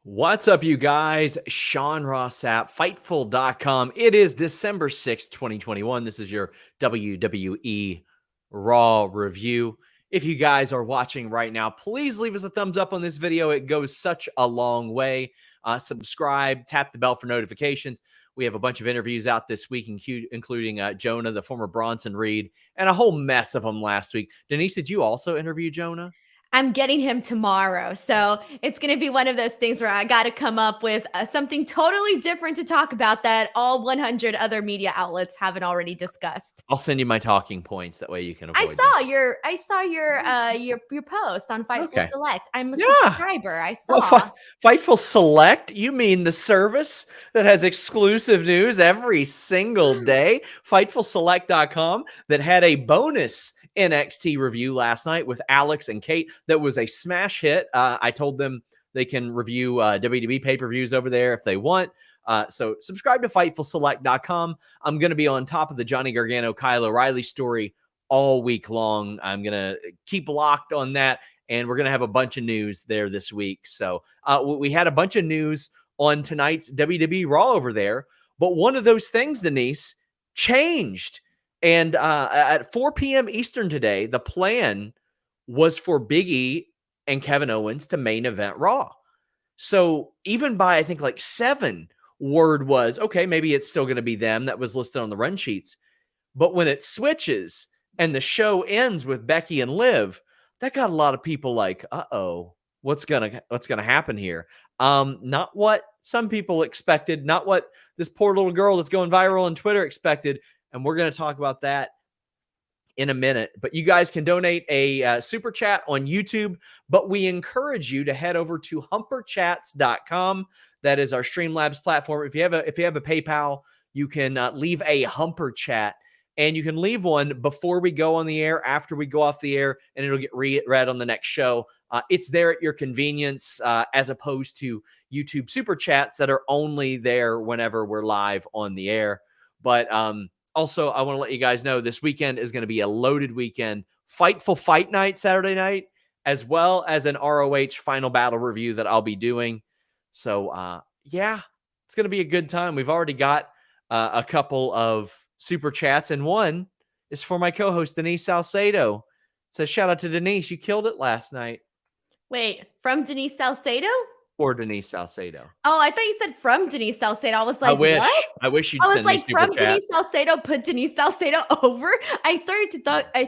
What's up, you guys? Sean Ross Sapp, Fightful.com. It is December 6th, 2021. This is your WWE Raw review. If you guys are watching right now, please leave us a thumbs up on this video. It goes such a long way. Subscribe, tap the bell for notifications. We have a bunch of interviews out this week, including Jonah, the former Bronson Reed, and a whole mess of them last week. Denise, did you also interview Jonah? I'm getting him tomorrow. So it's going to be one of those things where I got to come up with something totally different to talk about that all 100 other media outlets haven't already discussed. I'll send you my talking points. That way you can avoid I saw your post on Fightful Select. I'm a subscriber. I saw. Well, Fightful Select? You mean the service that has exclusive news every single day? Fightfulselect.com that had a bonus NXT review last night with Alex and Kate that was a smash hit. I told them they can review WWE pay-per-views over there if they want. So subscribe to FightfulSelect.com. I'm going to be on top of the Johnny Gargano, Kyle O'Reilly story all week long. I'm going to keep locked on that, and we're going to have a bunch of news there this week. So we had a bunch of news on tonight's WWE Raw over there, but one of those things, Denise, changed. And at 4 p.m. Eastern today, the plan was for Big E and Kevin Owens to main event Raw. So even by, I think, like 7, word was, okay, maybe it's still going to be them. That was listed on the run sheets. But when it switches and the show ends with Becky and Liv, that got a lot of people like, uh-oh, what's gonna happen here? Not what some people expected, not what this poor little girl that's going viral on Twitter expected. And we're going to talk about that in a minute. But you guys can donate a super chat on YouTube, but we encourage you to head over to humperchats.com. That is our Streamlabs platform. If you have a PayPal, you can leave a Humper chat, and you can leave one before we go on the air, after we go off the air, and it'll get read on the next show. It's there at your convenience, as opposed to YouTube super chats that are only there whenever we're live on the air. But also, I want to let you guys know this weekend is going to be a loaded weekend. Fightful Fight Night Saturday night, as well as an ROH Final Battle review that I'll be doing. So, yeah, it's going to be a good time. We've already got a couple of super chats, and one is for my co-host, Denise Salcedo. It says, shout out to Denise. You killed it last night. Wait, from Denise Salcedo? Or Denise Salcedo. Oh, I thought you said from Denise Salcedo. I was like, what? I wish you'd send me super from chat. Denise Salcedo, put Denise Salcedo over. I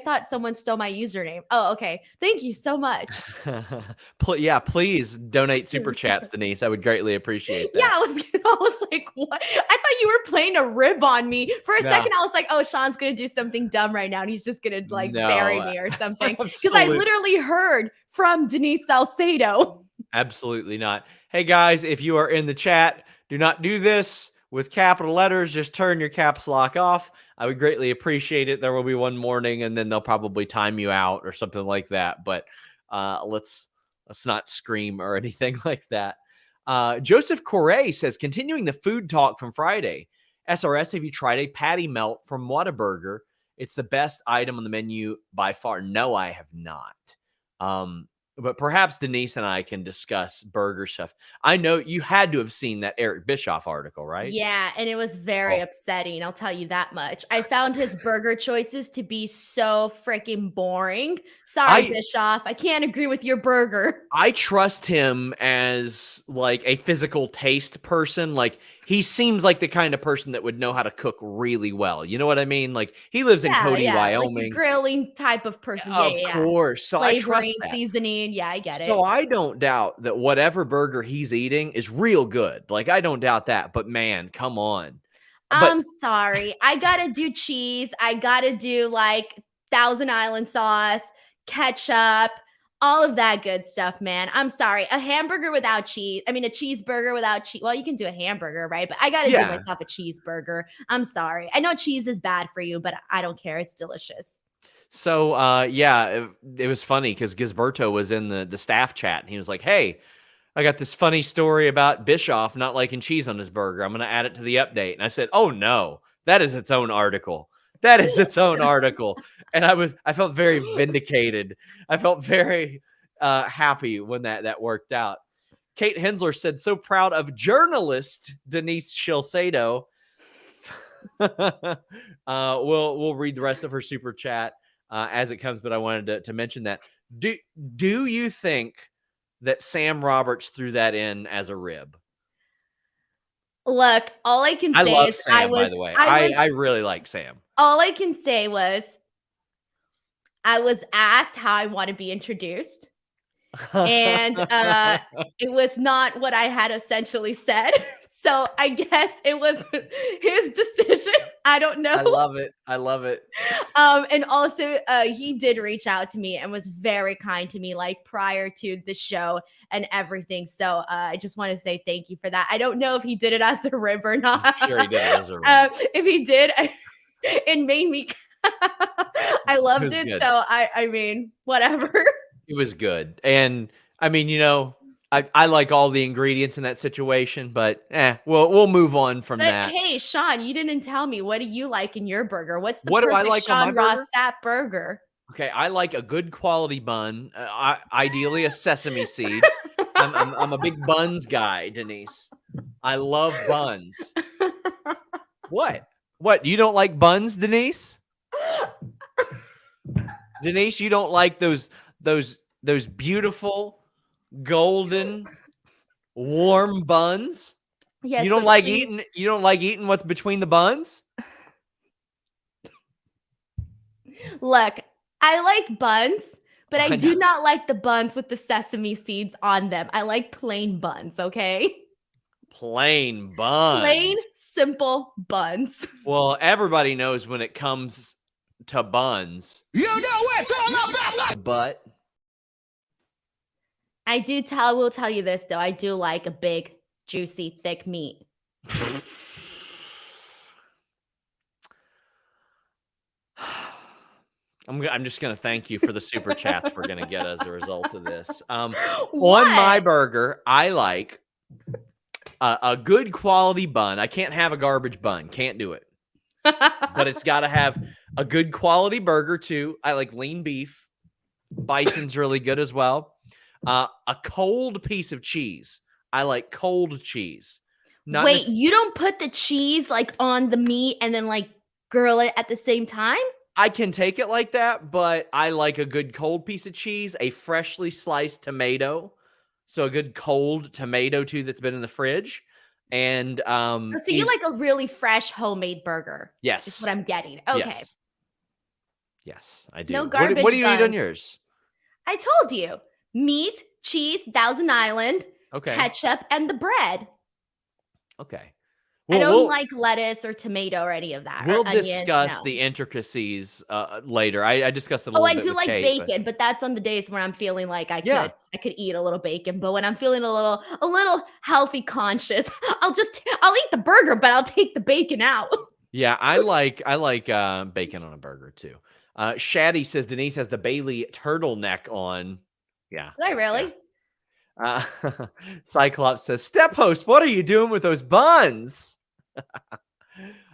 thought someone stole my username. Oh, okay. Thank you so much. Yeah, please donate super chats, Denise. I would greatly appreciate that. Yeah, I was like, what? I thought you were playing a rib on me. For a second, I was like, oh, Sean's going to do something dumb right now, and he's just going to bury me or something. Because I literally heard from Denise Salcedo. Absolutely not. Hey, guys, if you are in the chat, do not do this with capital letters. Just turn your caps lock off. I would greatly appreciate it. There will be one morning, and then they'll probably time you out or something like that. But let's not scream or anything like that. Joseph Correa says, continuing the food talk from Friday, SRS, have you tried a patty melt from Whataburger? It's the best item on the menu by far. No, I have not. But perhaps Denise and I can discuss burger stuff. I know you had to have seen that Eric Bischoff article, right? Yeah, and it was very upsetting. I'll tell you that much. I found his burger choices to be so freaking boring. Sorry, Bischoff. I can't agree with your burger. I trust him as like a physical taste person. Like, he seems like the kind of person that would know how to cook really well. You know what I mean? Like, he lives in Cody, Wyoming. Like a grilling type of person. Of course. So I trust that. Seasoning. Yeah, I get it. So I don't doubt that whatever burger he's eating is real good. Like, I don't doubt that. But man, come on. I'm sorry. I got to do cheese. I got to do like Thousand Island sauce, ketchup, all of that good stuff, man. I'm sorry. A hamburger without cheese. I mean, a cheeseburger without cheese. Well, you can do a hamburger, right? But I got to do myself a cheeseburger. I'm sorry. I know cheese is bad for you, but I don't care. It's delicious. So, yeah, it was funny because Gisberto was in the staff chat, and he was like, hey, I got this funny story about Bischoff not liking cheese on his burger. I'm going to add it to the update. And I said, oh, no, that is its own article. That is its own article. And I felt very vindicated. I felt very happy when that worked out. Kate Hensler said, so proud of journalist Denise Salcedo. We'll read the rest of her super chat as it comes, but I wanted to mention that. Do you think that Sam Roberts threw that in as a rib? Look, all I can say I love is Sam, by the way. I really like Sam. All I can say was I was asked how I want to be introduced. And it was not what I had essentially said. So I guess it was his decision. I don't know. I love it. I love it. And also he did reach out to me and was very kind to me, like prior to the show and everything. So I just want to say thank you for that. I don't know if he did it as a rib or not. I'm sure he did it as a rib. If he did, it made me I loved it. So I mean, whatever. It was good. And I mean, you know, I like all the ingredients in that situation, but we'll move on from that. Hey, Sean, you didn't tell me. What do you like in your burger? What's the what perfect do I like Sean on my Ross burger? Sapp burger? Okay, I like a good quality bun, ideally a sesame seed. I'm a big buns guy, Denise. I love buns. What? You don't like buns, Denise? Denise, you don't like those beautiful golden warm buns? Yes. You don't like eating what's between the buns? Look, I like buns, but I do not like the buns with the sesame seeds on them. I like plain buns, okay? Plain buns. Plain, simple buns. Well, everybody knows when it comes to buns. You know it's all about but I will tell you this though. I do like a big, juicy, thick meat. I'm just going to thank you for the super chats we're going to get as a result of this. On my burger, I like a good quality bun. I can't have a garbage bun. Can't do it. But it's got to have a good quality burger too. I like lean beef. Bison's really good as well. A cold piece of cheese. I like cold cheese. Wait, you don't put the cheese like on the meat and then like grill it at the same time? I can take it like that, but I like a good cold piece of cheese, a freshly sliced tomato. So a good cold tomato too that's been in the fridge. And so you like a really fresh homemade burger. Yes. Is what I'm getting. Okay. Yes, I do. No garbage What do you eat on buns. yours? I told you. Meat, cheese, Thousand Island, ketchup, and the bread. Okay. I don't like lettuce or tomato or any of that. We'll discuss the intricacies later. I discussed it a little bit. I do like Kate, bacon, but that's on the days where I'm feeling like I could eat a little bacon. But when I'm feeling a little healthy conscious, I'll eat the burger, but I'll take the bacon out. Yeah, I like bacon on a burger too. Shaddy says Denise has the Bailey turtleneck on. Yeah. Did I really? Yeah. Cyclops says, Step host, what are you doing with those buns?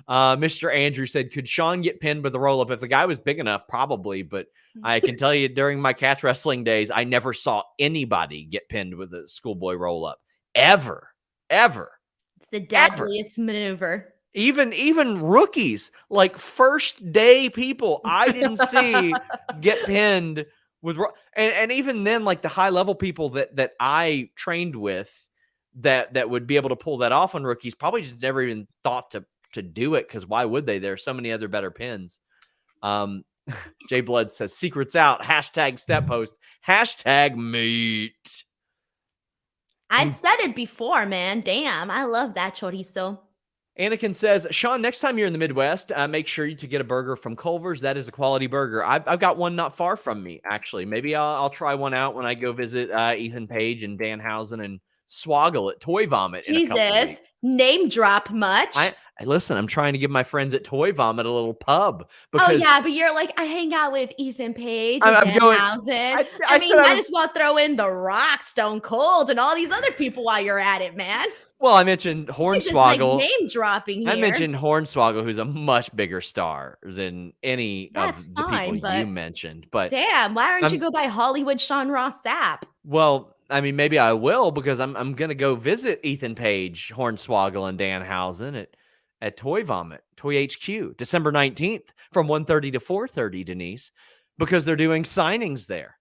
Mr. Andrew said, could Sean get pinned with a roll-up? If the guy was big enough, probably. But I can tell you during my catch wrestling days, I never saw anybody get pinned with a schoolboy roll-up. Ever. It's the deadliest maneuver. Even rookies, like first day people, I didn't see get pinned with, and even then, like the high level people that I trained with that would be able to pull that off on rookies probably just never even thought to do it, because why would they? There are so many other better pins. Jay Blood says secrets out. # step host. # meat. I've said it before, man. Damn, I love that chorizo. Anakin says, Sean, next time you're in the Midwest, make sure to get a burger from Culver's. That is a quality burger. I've got one not far from me, actually. Maybe I'll try one out when I go visit Ethan Page and Danhausen and Swoggle at Toy Vomit. Jesus, name drop much. Listen, I'm trying to give my friends at Toy Vomit a little pub. Because but you're like, I hang out with Ethan Page and Danhausen. I mean, might as well throw in The Rock, Stone Cold, and all these other people while you're at it, man. Well, I mentioned Hornswoggle. Name dropping here. I mentioned Hornswoggle, who's a much bigger star than any of the people you mentioned. But damn, why aren't you go by Hollywood Sean Ross Sapp? Well, I mean, maybe I will because I'm gonna go visit Ethan Page, Hornswoggle, and Danhausen at Toy Vomit, Toy HQ, December 19th from 1:30 to 4:30, Denise, because they're doing signings there.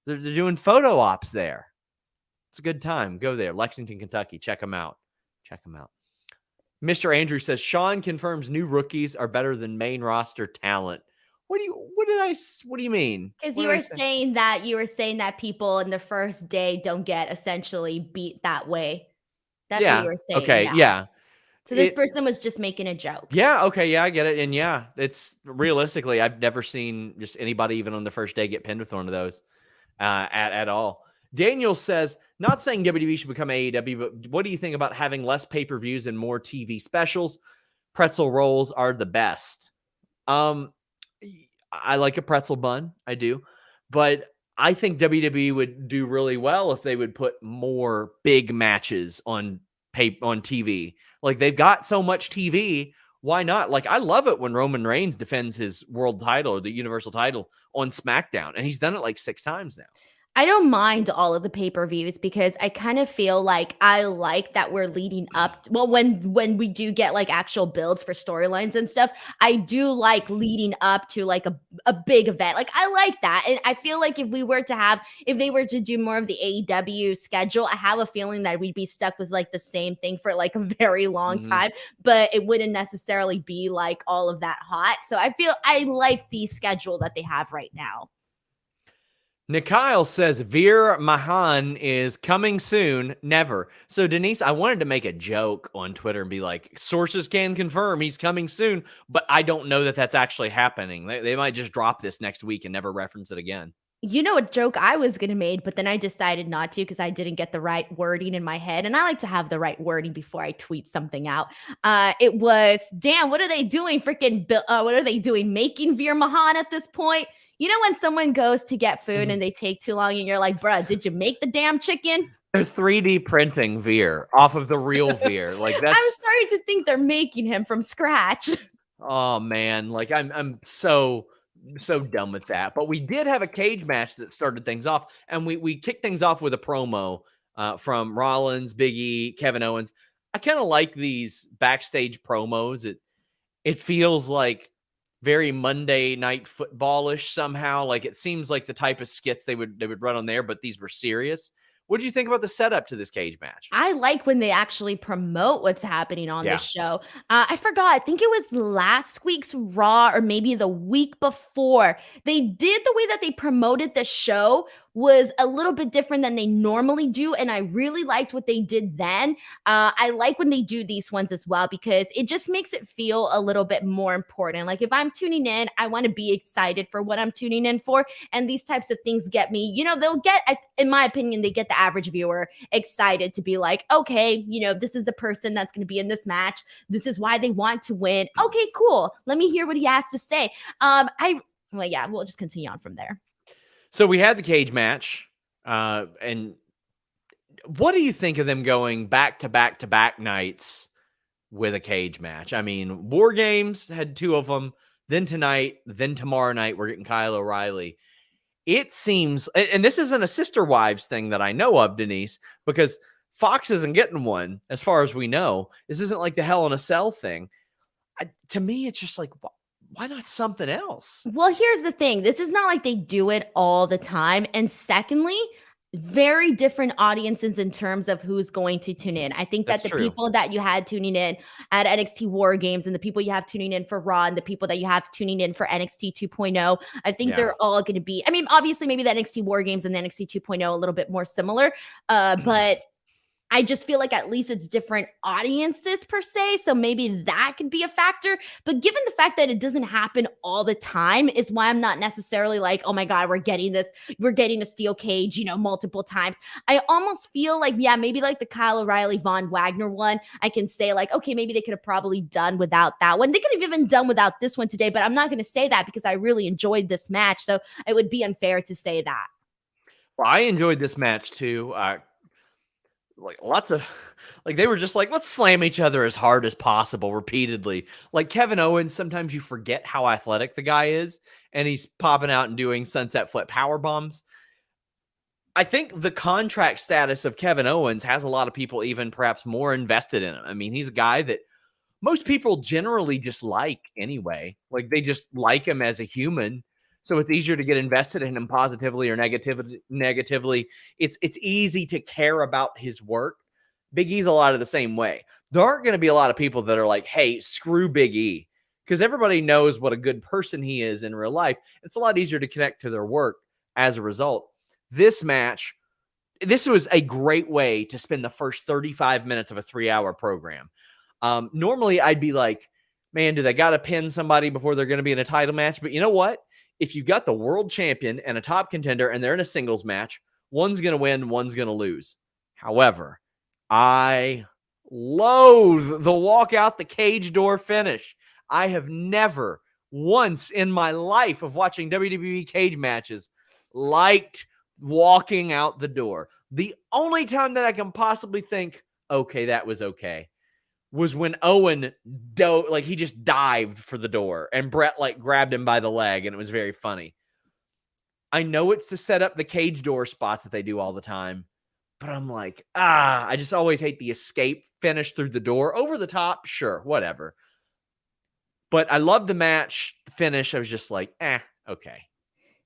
They're doing photo ops there. It's a good time. Go there, Lexington, Kentucky. Check them out. Check them out. Mr. Andrew says Sean confirms new rookies are better than main roster talent. What do you mean? Because What you did I were say? saying that people in the first day don't get essentially beat that way. That's what Yeah. you were saying. Okay. Yeah. So this person was just making a joke. Yeah. Okay. Yeah, I get it. And yeah, it's realistically, I've never seen just anybody even on the first day get pinned with one of those at all. Daniel says, not saying WWE should become AEW, but what do you think about having less pay-per-views and more TV specials? Pretzel rolls are the best. I like a pretzel bun. I do. But I think WWE would do really well if they would put more big matches on TV. Like they've got so much TV. Why not? Like I love it when Roman Reigns defends his world title or the Universal title on SmackDown. And he's done it like 6 times now. I don't mind all of the pay-per-views because I kind of feel like I like that we're leading up to, well, when we do get like actual builds for storylines and stuff, I do like leading up to like a big event. Like I like that. And I feel like if they were to do more of the AEW schedule, I have a feeling that we'd be stuck with like the same thing for like a very long time, but it wouldn't necessarily be like all of that hot. So I feel I like the schedule that they have right now. Nikyle says Veer Mahan is coming soon. Never. So, Denise, I wanted to make a joke on Twitter and be like, sources can confirm he's coming soon, but I don't know that that's actually happening. They might just drop this next week and never reference it again. You know, a joke I was going to make, but then I decided not to because I didn't get the right wording in my head. And I like to have the right wording before I tweet something out. It was, damn, what are they doing? What are they doing? Making Veer Mahan at this point? You know, when someone goes to get food and they take too long and you're like, bruh, did you make the damn chicken? They're 3D printing Veer off of the real Veer. Like that's. I'm starting to think they're making him from scratch. Oh man, like I'm so done with that. But we did have a cage match that started things off, and we kicked things off with a promo from Rollins, Big E, Kevin Owens. I kind of like these backstage promos. It feels like very Monday Night Footballish somehow. Like it seems like the type of skits they would run on there, but these were serious. What did you think about the setup to this cage match? I like when they actually promote what's happening on the show. I forgot. I think it was last week's Raw or maybe the week before. They did the way that they promoted the show was a little bit different than they normally do. And I really liked what they did then. I like when they do these ones as well because it just makes it feel a little bit more important. Like if I'm tuning in, I want to be excited for what I'm tuning in for. And these types of things get me, you know, they'll get, in my opinion, they get the average viewer excited to be like, okay, you know, this is the person that's going to be in this match. This is why they want to win. Okay, cool. Let me hear what he has to say. We'll just continue on from there. So we had the cage match, and what do you think of them going back to back to back nights with a cage match? I mean, War Games had 2 of them, then tonight, then tomorrow night, we're getting Kyle O'Reilly. It seems, and this isn't a Sister Wives thing that I know of, Denise, because Fox isn't getting one, as far as we know. This isn't like the Hell in a Cell thing. To me, it's just like, why not something else? Well, here's the thing. This is not like they do it all the time. And secondly, very different audiences in terms of who's going to tune in. I think that the people that you had tuning in at NXT War Games and the people you have tuning in for Raw and the people that you have tuning in for NXT 2.0, I think they're all going to be, I mean, obviously maybe the NXT War Games and the NXT 2.0 a little bit more similar, but I just feel like at least it's different audiences per se. So maybe that could be a factor. But given the fact that it doesn't happen all the time is why I'm not necessarily like, oh my God, we're getting a steel cage, you know, multiple times. I almost feel like, yeah, maybe like the Kyle O'Reilly, Von Wagner one, I can say like, okay, maybe they could have probably done without that one. They could have even done without this one today, but I'm not going to say that because I really enjoyed this match. So it would be unfair to say that. Well, I enjoyed this match too. They were just like, let's slam each other as hard as possible repeatedly. Like Kevin Owens, sometimes you forget how athletic the guy is, and he's popping out and doing sunset flip power bombs. I think the contract status of Kevin Owens has a lot of people even perhaps more invested in him. I mean, he's a guy that most people generally just like anyway. Like they just like him as a human. So it's easier to get invested in him positively or negatively. It's easy to care about his work. Big E's a lot of the same way. There aren't going to be a lot of people that are like, hey, screw Big E. Because everybody knows what a good person he is in real life. It's a lot easier to connect to their work as a result. This match, this was a great way to spend the first 35 minutes of a 3-hour program. Normally, I'd be like, man, do they got to pin somebody before they're going to be in a title match? But you know what? If you've got the world champion and a top contender and they're in a singles match, one's going to win, one's going to lose. However, I loathe the walk out the cage door finish. I have never once in my life of watching WWE cage matches liked walking out the door. The only time that I can possibly think, okay, that was okay, was when Owen he just dived for the door and Brett like grabbed him by the leg and it was very funny. I know it's to set up the cage door spot that they do all the time, but I'm like, I just always hate the escape finish through the door. Over the top, sure, whatever. But I love the match, the finish. I was just like, okay.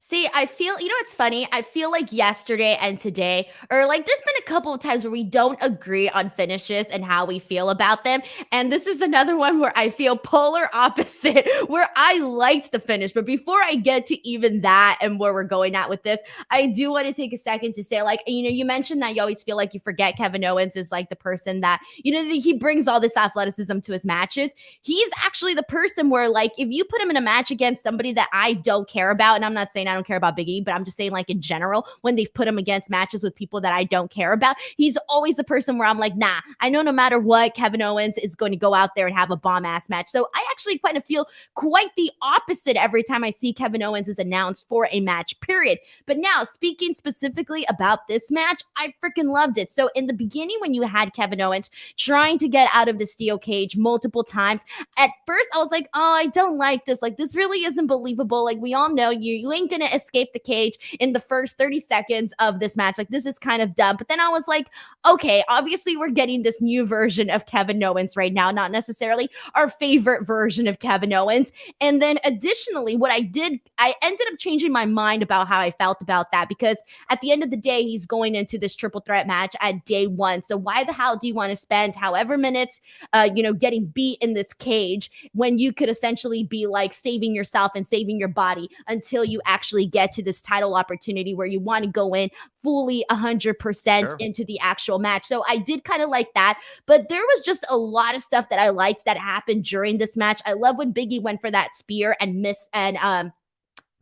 See, I feel, you know what's funny? I feel like yesterday and today, or like there's been a couple of times where we don't agree on finishes and how we feel about them. And this is another one where I feel polar opposite, where I liked the finish. But before I get to even that and where we're going at with this, I do want to take a second to say, like, you know, you mentioned that you always feel like you forget Kevin Owens is like the person that, you know, he brings all this athleticism to his matches. He's actually the person where, like, if you put him in a match against somebody that I don't care about, and I'm not saying I don't care about Big E, but I'm just saying, like, in general, when they've put him against matches with people that I don't care about, he's always the person where I'm like, nah, I know no matter what, Kevin Owens is going to go out there and have a bomb-ass match. So I actually kind of feel quite the opposite every time I see Kevin Owens is announced for a match, period. But now, speaking specifically about this match, I freaking loved it. So in the beginning, when you had Kevin Owens trying to get out of the steel cage multiple times, at first I was like, oh, I don't like this. Like, this really isn't believable. Like, we all know you ain't gonna escape the cage in the first 30 seconds of this match. Like, this is kind of dumb. But then I was like, okay, obviously we're getting this new version of Kevin Owens right now, not necessarily our favorite version of Kevin Owens. And then additionally, what I did, I ended up changing my mind about how I felt about that, because at the end of the day, he's going into this triple threat match at day one. So why the hell do you want to spend however minutes, getting beat in this cage when you could essentially be like saving yourself and saving your body until you actually get to this title opportunity where you want to go in fully 100% into the actual match. So I did kind of like that, but there was just a lot of stuff that I liked that happened during this match. I love when Big E went for that spear and missed, and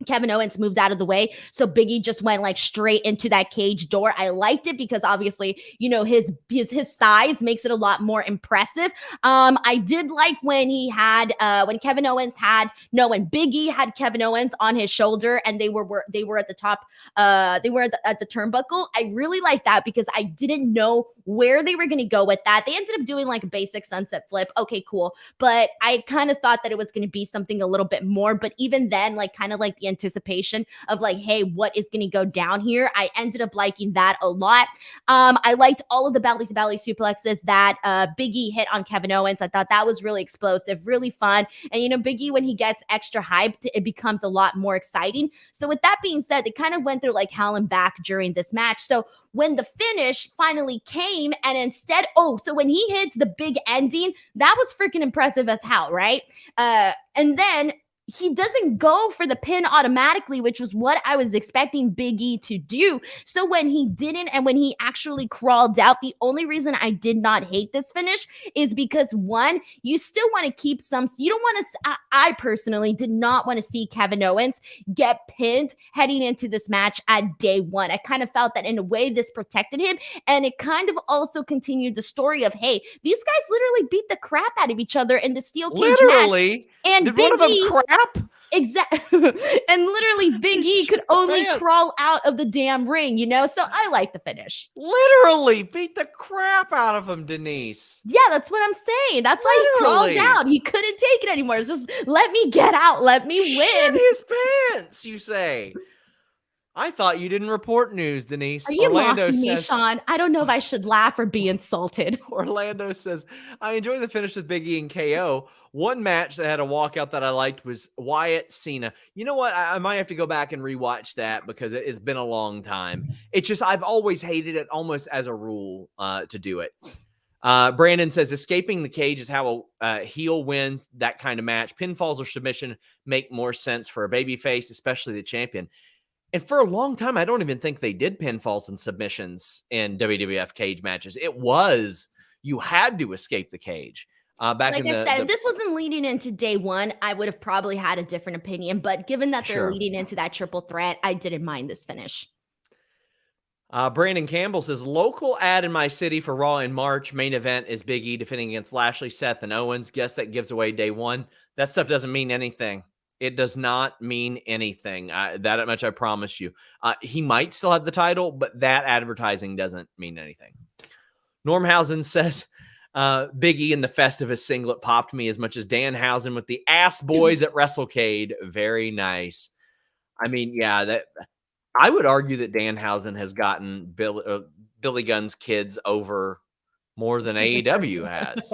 Kevin Owens moved out of the way. So Big E just went like straight into that cage door. I liked it because obviously, you know, his size makes it a lot more impressive. I did like when he had, when Big E had Kevin Owens on his shoulder and they were at the top, they were at the turnbuckle. I really liked that because I didn't know where they were going to go with that. They ended up doing like a basic sunset flip. Okay, cool. But I kind of thought that it was going to be something a little bit more. But even then, like kind of like the anticipation of like, hey, what is going to go down here? I ended up liking that a lot. I liked all of the belly to belly suplexes that Big E hit on Kevin Owens. I thought that was really explosive, really fun. And, you know, Big E, when he gets extra hyped, it becomes a lot more exciting. So with that being said, they kind of went through like hell and back during this match. So when the finish finally came and instead, so when he hits the big ending, that was freaking impressive as hell, right? And then he doesn't go for the pin automatically, which was what I was expecting Big E to do. So when he didn't, and when he actually crawled out, the only reason I did not hate this finish is because, one, you still want to keep you don't want to, I personally did not want to see Kevin Owens get pinned heading into this match at day one. I kind of felt that in a way this protected him, and it kind of also continued the story of, hey, these guys literally beat the crap out of each other in the steel cage match. And did Big one of them E, crap? Exactly. And literally Big E could only crawl out of the damn ring, you know? So I like the finish. Literally beat the crap out of him, Denise. Yeah, that's what I'm saying. That's why he crawled out. He couldn't take it anymore. It's just, let me get out. Let me win. Shit his pants, you say. I thought you didn't report news, Denise. Are you Orlando mocking me, says, Sean? I don't know if I should laugh or be insulted. Orlando says, I enjoy the finish with Big E and KO. One match that had a walkout that I liked was Wyatt Cena. You know what? I might have to go back and rewatch that because it's been a long time. It's just I've always hated it almost as a rule to do it. Brandon says escaping the cage is how a heel wins that kind of match. Pinfalls or submission make more sense for a babyface, especially the champion. And for a long time, I don't even think they did pinfalls and submissions in WWF cage matches. It was you had to escape the cage. Back Like in I said, if this wasn't leading into day one, I would have probably had a different opinion. But given that they're leading into that triple threat, I didn't mind this finish. Brandon Campbell says, local ad in my city for Raw in March. Main event is Big E defending against Lashley, Seth, and Owens. Guess that gives away day one. That stuff doesn't mean anything. It does not mean anything. That much I promise you. He might still have the title, but that advertising doesn't mean anything. Normhausen says, Big E in the Festivus singlet popped me as much as Danhausen with the ass boys at WrestleCade. Very nice. I mean, yeah, that I would argue that Danhausen has gotten Billy Gunn's kids over more than AEW has.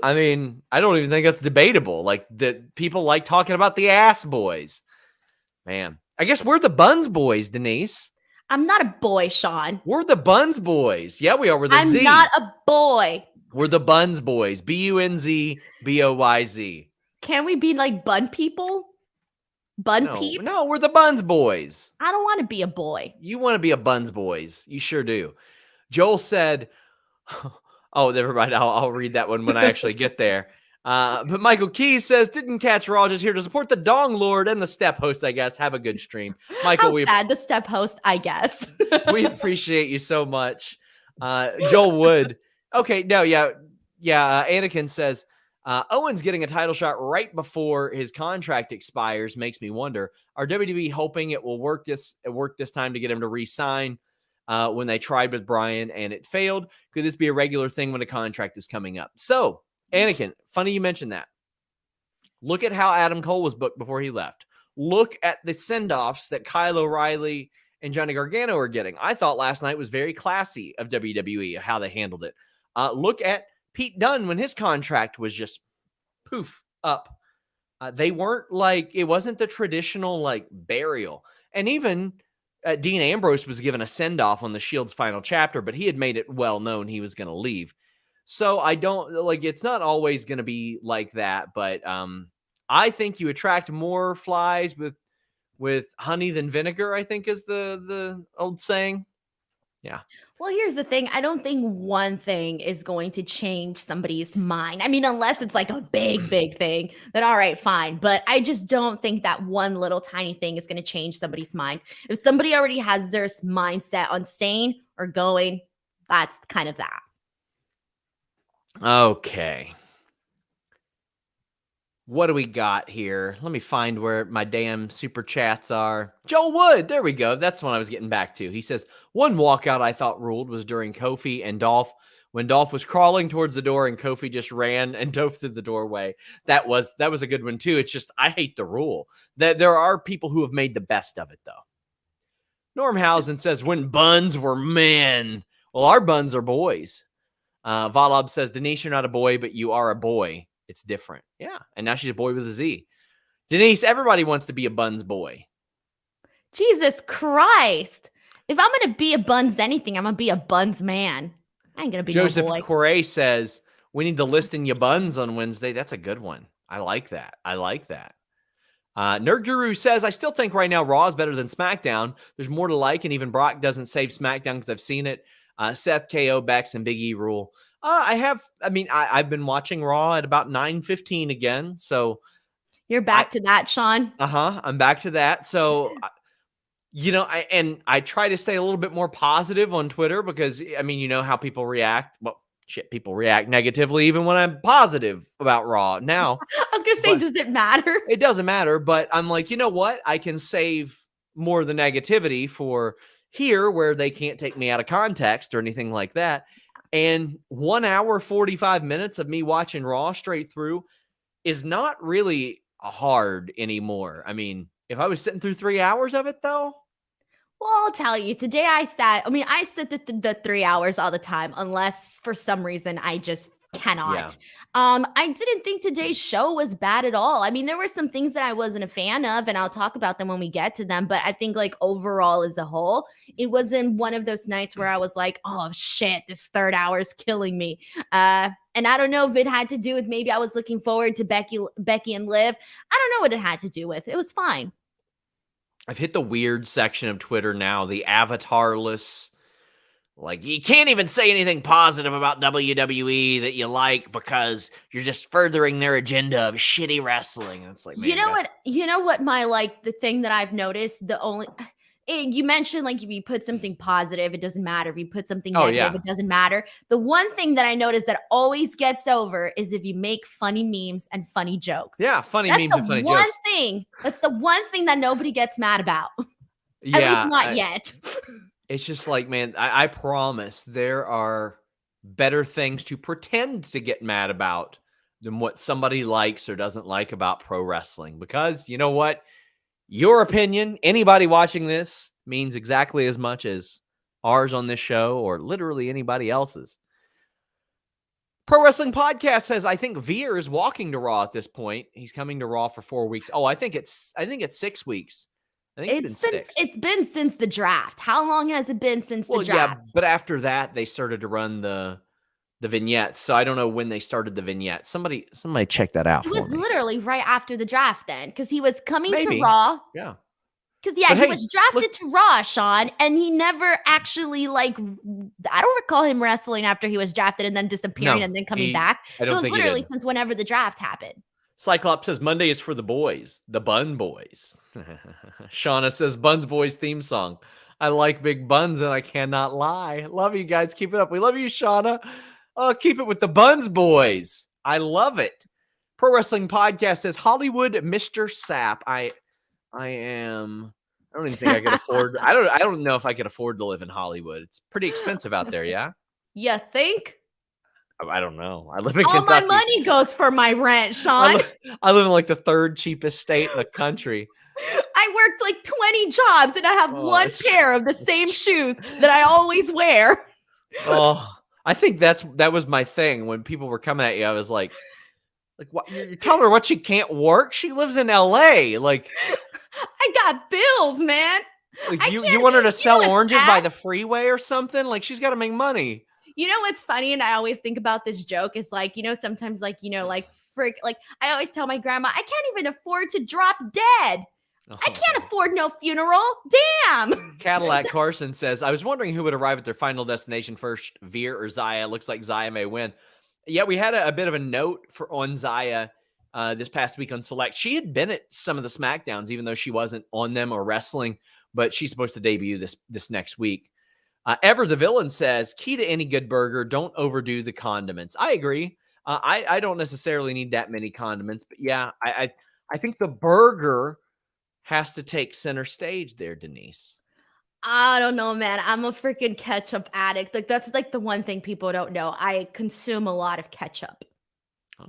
I mean, I don't even think that's debatable. Like that people like talking about the ass boys. Man, I guess we're the Buns boys, Denise. I'm not a boy, Sean. We're the Buns boys. Yeah, we are. We're the I'm Z. not a boy. We're the Buns boys. BUNZBOYZ. Can we be like bun people? Bun peeps? No, we're the Buns boys. I don't want to be a boy. You want to be a Buns boys. You sure do. Joel said, oh, never mind. I'll read that one when I actually get there. But Michael Keys says, didn't catch Raw, just here to support the Dong Lord and the Step host, I guess. Have a good stream. Michael, the Step host, I guess. We appreciate you so much. Joel Wood. Okay, no, yeah. Anakin says, Owens getting a title shot right before his contract expires makes me wonder, are WWE hoping it will work this time to get him to re-sign when they tried with Bryan and it failed? Could this be a regular thing when a contract is coming up? So, Anakin, funny you mentioned that. Look at how Adam Cole was booked before he left. Look at the send-offs that Kyle O'Reilly and Johnny Gargano are getting. I thought last night was very classy of WWE, how they handled it. Look at Pete Dunne when his contract was just poof up. They weren't like, it wasn't the traditional like burial. And even Dean Ambrose was given a send-off on the Shield's final chapter, but he had made it well known he was going to leave. So I don't like, it's not always going to be like that, but I think you attract more flies with honey than vinegar, I think is the old saying. Yeah. Well, here's the thing. I don't think one thing is going to change somebody's mind. I mean, unless it's like a big thing, then all right, fine. But I just don't think that one little tiny thing is going to change somebody's mind. If somebody already has their mindset on staying or going, that's kind of that. Okay. What do we got here? Let me find where my damn super chats are. Joel Wood, there we go. That's what I was getting back to. He says, one walkout I thought ruled was during Kofi and Dolph, when Dolph was crawling towards the door and Kofi just ran and dove through the doorway. That was a good one too. It's just, I hate the rule. That there are people who have made the best of it though. Normhausen says, when buns were men. Well, our buns are boys. Valob says, Denise, you're not a boy, but you are a boy. It's different. Yeah. And now she's a boy with a Z. Denise, everybody wants to be a buns boy. Jesus Christ. If I'm going to be a buns anything, I'm going to be a buns man. I ain't going to be Joseph no boy. Correa says, we need to list in your buns on Wednesday. That's a good one. I like that. Nerd Guru says, I still think right now Raw is better than SmackDown. There's more to like, and even Brock doesn't save SmackDown because I've seen it. Seth, KO, Bex, and Big E rule. I've been watching Raw at about 9:15 again. So you're back to that, Sean. I'm back to that. So, I try to stay a little bit more positive on Twitter because, I mean, you know how people react. Well, people react negatively even when I'm positive about Raw now. I was going to say, does it matter? It doesn't matter, but I'm like, you know what? I can save more of the negativity for here where they can't take me out of context or anything like that. And 1 hour, 45 minutes of me watching Raw straight through is not really hard anymore. I mean, if I was sitting through 3 hours of it, though, Well, I'll tell you, today I sit the 3 hours all the time, unless for some reason I just Yeah. cannot. I didn't think today's show was bad at all. I mean, there were some things that I wasn't a fan of, and I'll talk about them when we get to them. But I think, like, overall as a whole, it wasn't one of those nights where I was like, oh shit, this third hour is killing me. And I don't know if it had to do with maybe I was looking forward to Becky and Liv. I don't know what it had to do with. It was fine. I've hit the weird section of Twitter now, the avatarless. Like, you can't even say anything positive about WWE that you like because you're just furthering their agenda of shitty wrestling. And it's like, man, You know what my, like, the thing that I've noticed, you mentioned, like, if you put something positive, it doesn't matter. If you put something negative, it doesn't matter. The one thing that I noticed that always gets over is if you make funny memes and funny jokes. Yeah, funny memes and funny jokes. That's the one thing that nobody gets mad about. Yeah, At least not yet. It's just like, man, I promise there are better things to pretend to get mad about than what somebody likes or doesn't like about pro wrestling. Because you know what? Your opinion, anybody watching this, means exactly as much as ours on this show or literally anybody else's. Pro Wrestling Podcast says, I think Veer is walking to Raw at this point. He's coming to Raw for 4 weeks. Oh, I think it's 6 weeks. I think it's been 6. It's been since the draft. How long has it been since the draft? Yeah, but after that, they started to run the vignettes. So I don't know when they started the vignettes. Somebody check that out. It was literally right after the draft then, because he was coming to Raw. Yeah. Because he was drafted to Raw, Sean, and he never actually, like, I don't recall him wrestling after he was drafted and then disappearing and then coming back. So it was literally since whenever the draft happened. Cyclops says Monday is for the boys, the Bun Boys. Shauna says Buns Boys theme song. I like big buns and I cannot lie. Love you guys. Keep it up. We love you, Shauna. Oh, keep it with the Buns Boys. I love it. Pro Wrestling Podcast says Hollywood Mr. Sapp. I don't even think I could afford. I don't know if I could afford to live in Hollywood. It's pretty expensive out there. Yeah. You think? I don't know. I live in All Kentucky. my money goes for my rent, Sean. I live in like the 3rd cheapest state in the country. I worked like 20 jobs and I have one pair of the same shoes that I always wear. Oh, I think that was my thing when people were coming at you. I was like what? You're telling her what she can't work? She lives in LA. Like, I got bills, man. Like you want her to sell oranges by the freeway or something? Like, she's got to make money. You know what's funny? And I always think about this joke is like, sometimes like, like I always tell my grandma, I can't even afford to drop dead. Oh, I can't afford no funeral. Damn. Cadillac Carson says, I was wondering who would arrive at their final destination first, Veer or Zaya. Looks like Zaya may win. Yeah, we had a bit of a note on Zaya this past week on Select. She had been at some of the SmackDowns, even though she wasn't on them or wrestling, but she's supposed to debut this next week. Ever the Villain says, key to any good burger, don't overdo the condiments. I agree. I don't necessarily need that many condiments, but yeah, I think the burger has to take center stage there, Denise. I don't know, man. I'm a freaking ketchup addict. Like, that's like the one thing people don't know. I consume a lot of ketchup.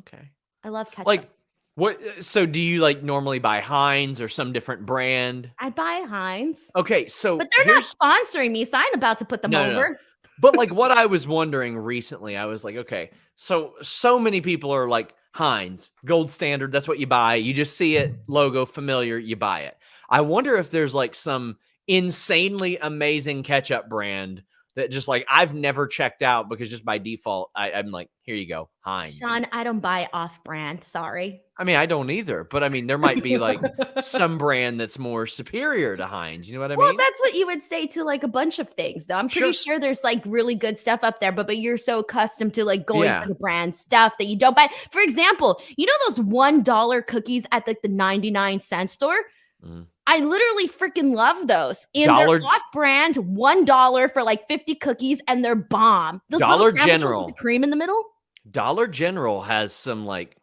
Okay. I love ketchup. Like, what? So do you like normally buy Heinz or some different brand? I buy Heinz. Okay, so but they're not sponsoring me, so I'm about to put them over. No. But like what I was wondering recently, I was like, okay, so many people are like Heinz, gold standard. That's what you buy. You just see it, logo familiar, you buy it. I wonder if there's like some insanely amazing ketchup brand that just like I've never checked out because just by default, I'm like, here you go, Heinz. Sean, I don't buy off-brand. Sorry. I mean, I don't either, but I mean, there might be like some brand that's more superior to Heinz. You know what I mean? Well, that's what you would say to like a bunch of things, though. I'm pretty sure there's like really good stuff up there, but you're so accustomed to like going for the brand stuff that you don't buy. For example, you know those $1 cookies at like the 99-cent store? Mm. I literally freaking love those. And they're off-brand, $1 for like 50 cookies, and they're bomb. Those Dollar General with the cream in the middle. Dollar General has some like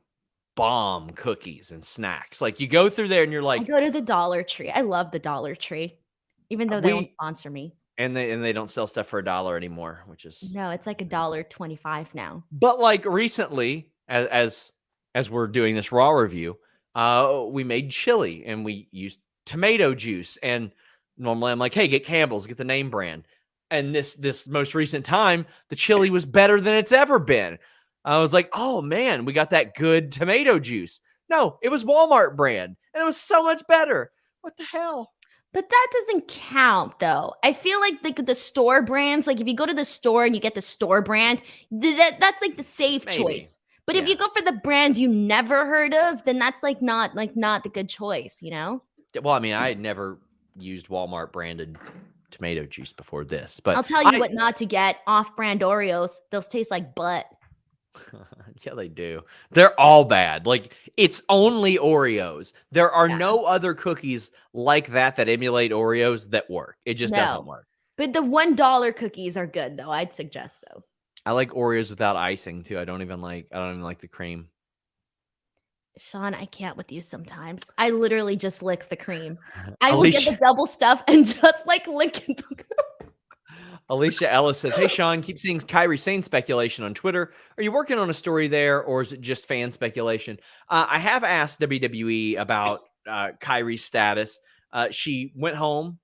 bomb cookies and snacks. Like you go through there and you're like, I go to the Dollar Tree. I love the Dollar Tree, even though they don't sponsor me. And they don't sell stuff for $1 anymore, which is no, it's like $1.25 now. But like recently, as we're doing this Raw review, we made chili and we used tomato juice, and Normally I'm like, hey, get Campbell's, get the name brand. And this most recent time, the chili was better than it's ever been. I was like, oh man, we got that good tomato juice. No, it was Walmart brand, and it was so much better. What the hell? But that doesn't count, though. I feel like the store brands, like if you go to the store and you get the store brand, that's like the safe choice. But if you go for the brand you never heard of, then that's not the good choice, you know? Well, I mean, I had never used Walmart branded tomato juice before this, but I'll tell you what not to get: off-brand Oreos. Those taste like butt. Yeah, they do. They're all bad. Like, it's only Oreos. There are no other cookies like that emulate Oreos that work. It just doesn't work. But the $1 cookies are good, though. I'd suggest, though. I like Oreos without icing too. I don't even like the cream. Sean, I can't with you sometimes. I literally just lick the cream. I will Alicia, get the double stuff and just like lick it. Alicia Ellis says, hey, Sean, keep seeing Kairi Sane speculation on Twitter. Are you working on a story there, or is it just fan speculation? I have asked WWE about Kairi's status. She went home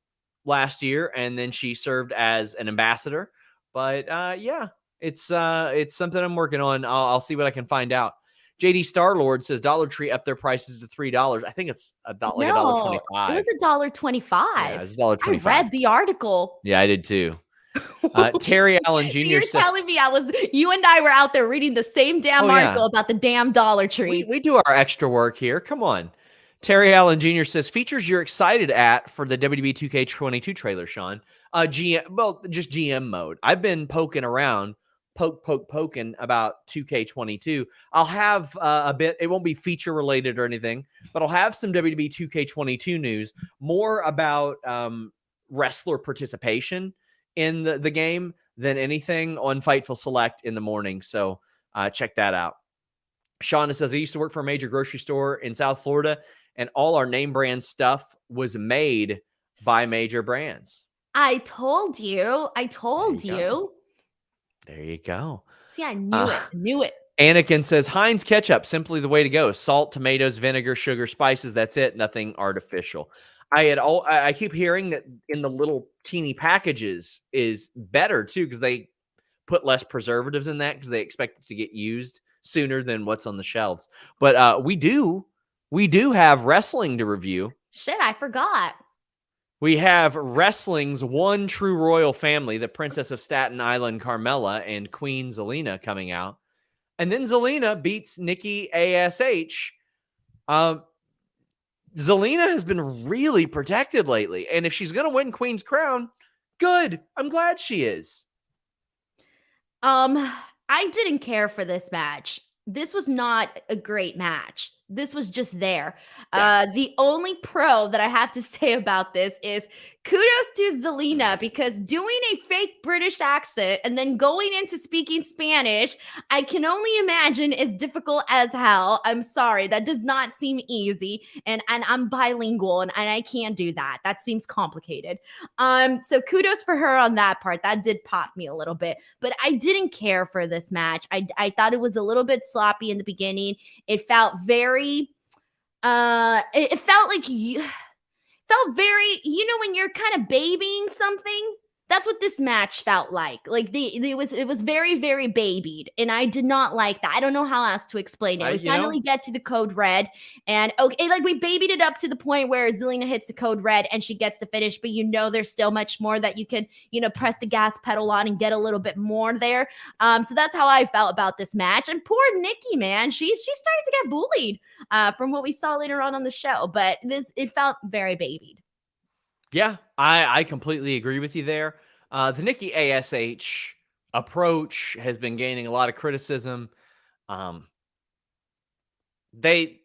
last year, and then she served as an ambassador. But yeah, it's something I'm working on. I'll see what I can find out. JD Starlord says Dollar Tree upped their prices to $3. I think it's $1.25. It was $1.25. Yeah, it was $1.25. I read the article. Yeah, I did too. Terry Allen Jr. So you're telling me you and I were out there reading the same damn article about the damn Dollar Tree. We do our extra work here. Come on. Terry Allen Jr. says features you're excited at for the WWE 2K22 trailer, Sean. Just GM mode. I've been poking around, poking about 2K22. I'll have a bit. It won't be feature related or anything, but I'll have some WWE 2K22 news, more about wrestler participation in the game than anything on Fightful Select in the morning. So check that out. Shauna says, I used to work for a major grocery store in South Florida, and all our name brand stuff was made by major brands. I told you. There you go. See, I knew it. Anakin says, Heinz ketchup, simply the way to go. Salt, tomatoes, vinegar, sugar, spices. That's it. Nothing artificial. I keep hearing that in the little teeny packages is better too, because they put less preservatives in that because they expect it to get used sooner than what's on the shelves. But we do have wrestling to review. Shit, I forgot. We have wrestling's one true royal family, the Princess of Staten Island, Carmella, and Queen Zelina coming out. And then Zelina beats Nikki ASH. Zelina has been really protected lately. And if she's going to win Queen's crown, good. I'm glad she is. I didn't care for this match. This was not a great match. This was just there. Yeah. The only pro that I have to say about this is kudos to Zelina, because doing a fake British accent and then going into speaking Spanish, I can only imagine is difficult as hell. I'm sorry. That does not seem easy. And I'm bilingual and I can't do that. That seems complicated. So kudos for her on that part. That did pop me a little bit, but I didn't care for this match. I thought it was a little bit sloppy in the beginning. It felt very it felt like very, when you're kind of babying something. That's what this match felt like. Like it was very, very babied, and I did not like that. I don't know how else to explain it. We finally get to the code red, and okay, like we babied it up to the point where Zelina hits the code red and she gets the finish, but there's still much more that you can, press the gas pedal on and get a little bit more there. So that's how I felt about this match. And poor Nikki, man, she's starting to get bullied from what we saw later on the show. But it felt very babied. Yeah, I completely agree with you there. The Nikki ASH approach has been gaining a lot of criticism. They've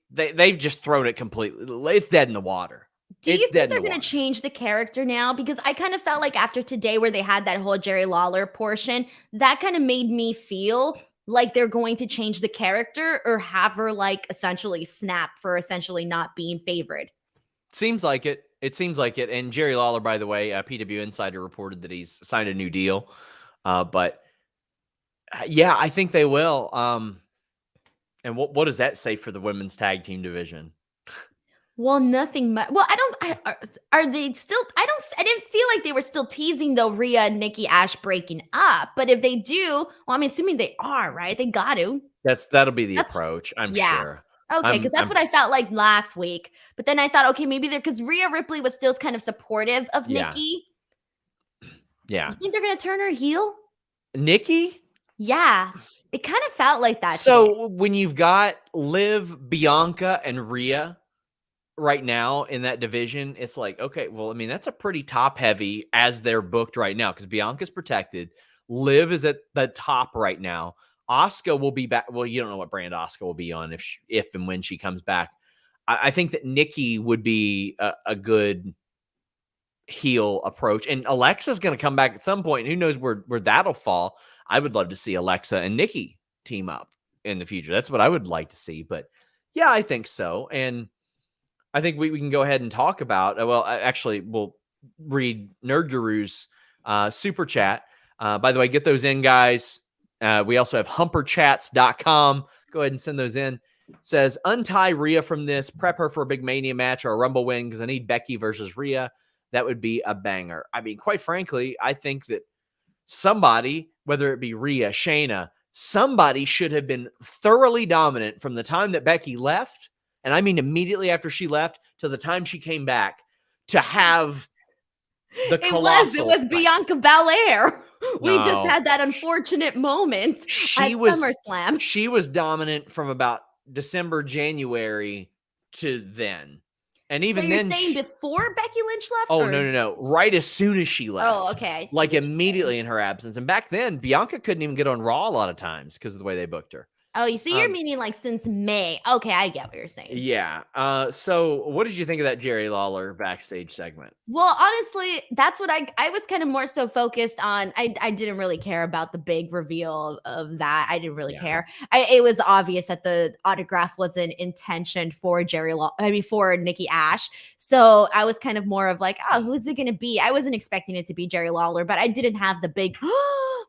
just thrown it completely. It's dead in the water. Do you think they're going to change the character now? Because I kind of felt like after today, where they had that whole Jerry Lawler portion, that kind of made me feel like they're going to change the character or have her essentially snap for essentially not being favored. Seems like it. It seems like it. And Jerry Lawler, by the way, PW Insider reported that he's signed a new deal. But yeah, I think they will. And what does that say for the women's tag team division? Well, nothing much. Well, are they still? I didn't feel like they were still teasing though Rhea and Nikki ASH breaking up. But if they do, well, I'm assuming they are, right? They got to. That'll be the That's approach, I'm yeah. sure. Okay, because that's what I felt like last week. But then I thought, okay, maybe they're because Rhea Ripley was still kind of supportive of Yeah. Nikki. Yeah. You think they're gonna turn her heel? Nikki? Yeah, it kind of felt like that. So today. when you've got Liv, Bianca, and Rhea right now in that division, it's like, okay, well, I mean, that's a pretty top heavy as they're booked right now because Bianca's protected. Liv is at the top right now. Asuka will be back. Well, you don't know what brand Asuka will be on if and when she comes back. I think that Nikki would be a good heel approach, and Alexa's going to come back at some point. Who knows where that'll fall? I would love to see Alexa and Nikki team up in the future. That's what I would like to see. But yeah, I think so. And I think we can go ahead and talk about, actually, we'll read Nerd Guru's super chat. By the way, get those in, guys. We also have humperchats.com. Go ahead and send those in. Says, untie Rhea from this, prep her for a big Mania match or a Rumble win because I need Becky versus Rhea. That would be a banger. I mean, quite frankly, I think that somebody, whether it be Rhea, Shayna, somebody should have been thoroughly dominant from the time that Becky left, and I mean immediately after she left to the time she came back, to have the colossal. It was Bianca Belair. We just No. had that unfortunate moment at SummerSlam. She was dominant from about December, January to then. And even so you're then, saying before Becky Lynch left? Oh, no. Right as soon as she left. Oh, okay. Like immediately in her absence. And back then, Bianca couldn't even get on Raw a lot of times because of the way they booked her. Oh, you see, you're meaning like since May. Okay, I get what you're saying. Yeah. So what did you think of that Jerry Lawler backstage segment? Well, honestly, that's what I was kind of more so focused on. I didn't really care about the big reveal of that. I didn't really care. It was obvious that the autograph wasn't intentioned for for Nikki ASH. So I was kind of more of like, oh, who's it going to be? I wasn't expecting it to be Jerry Lawler, but I didn't have the big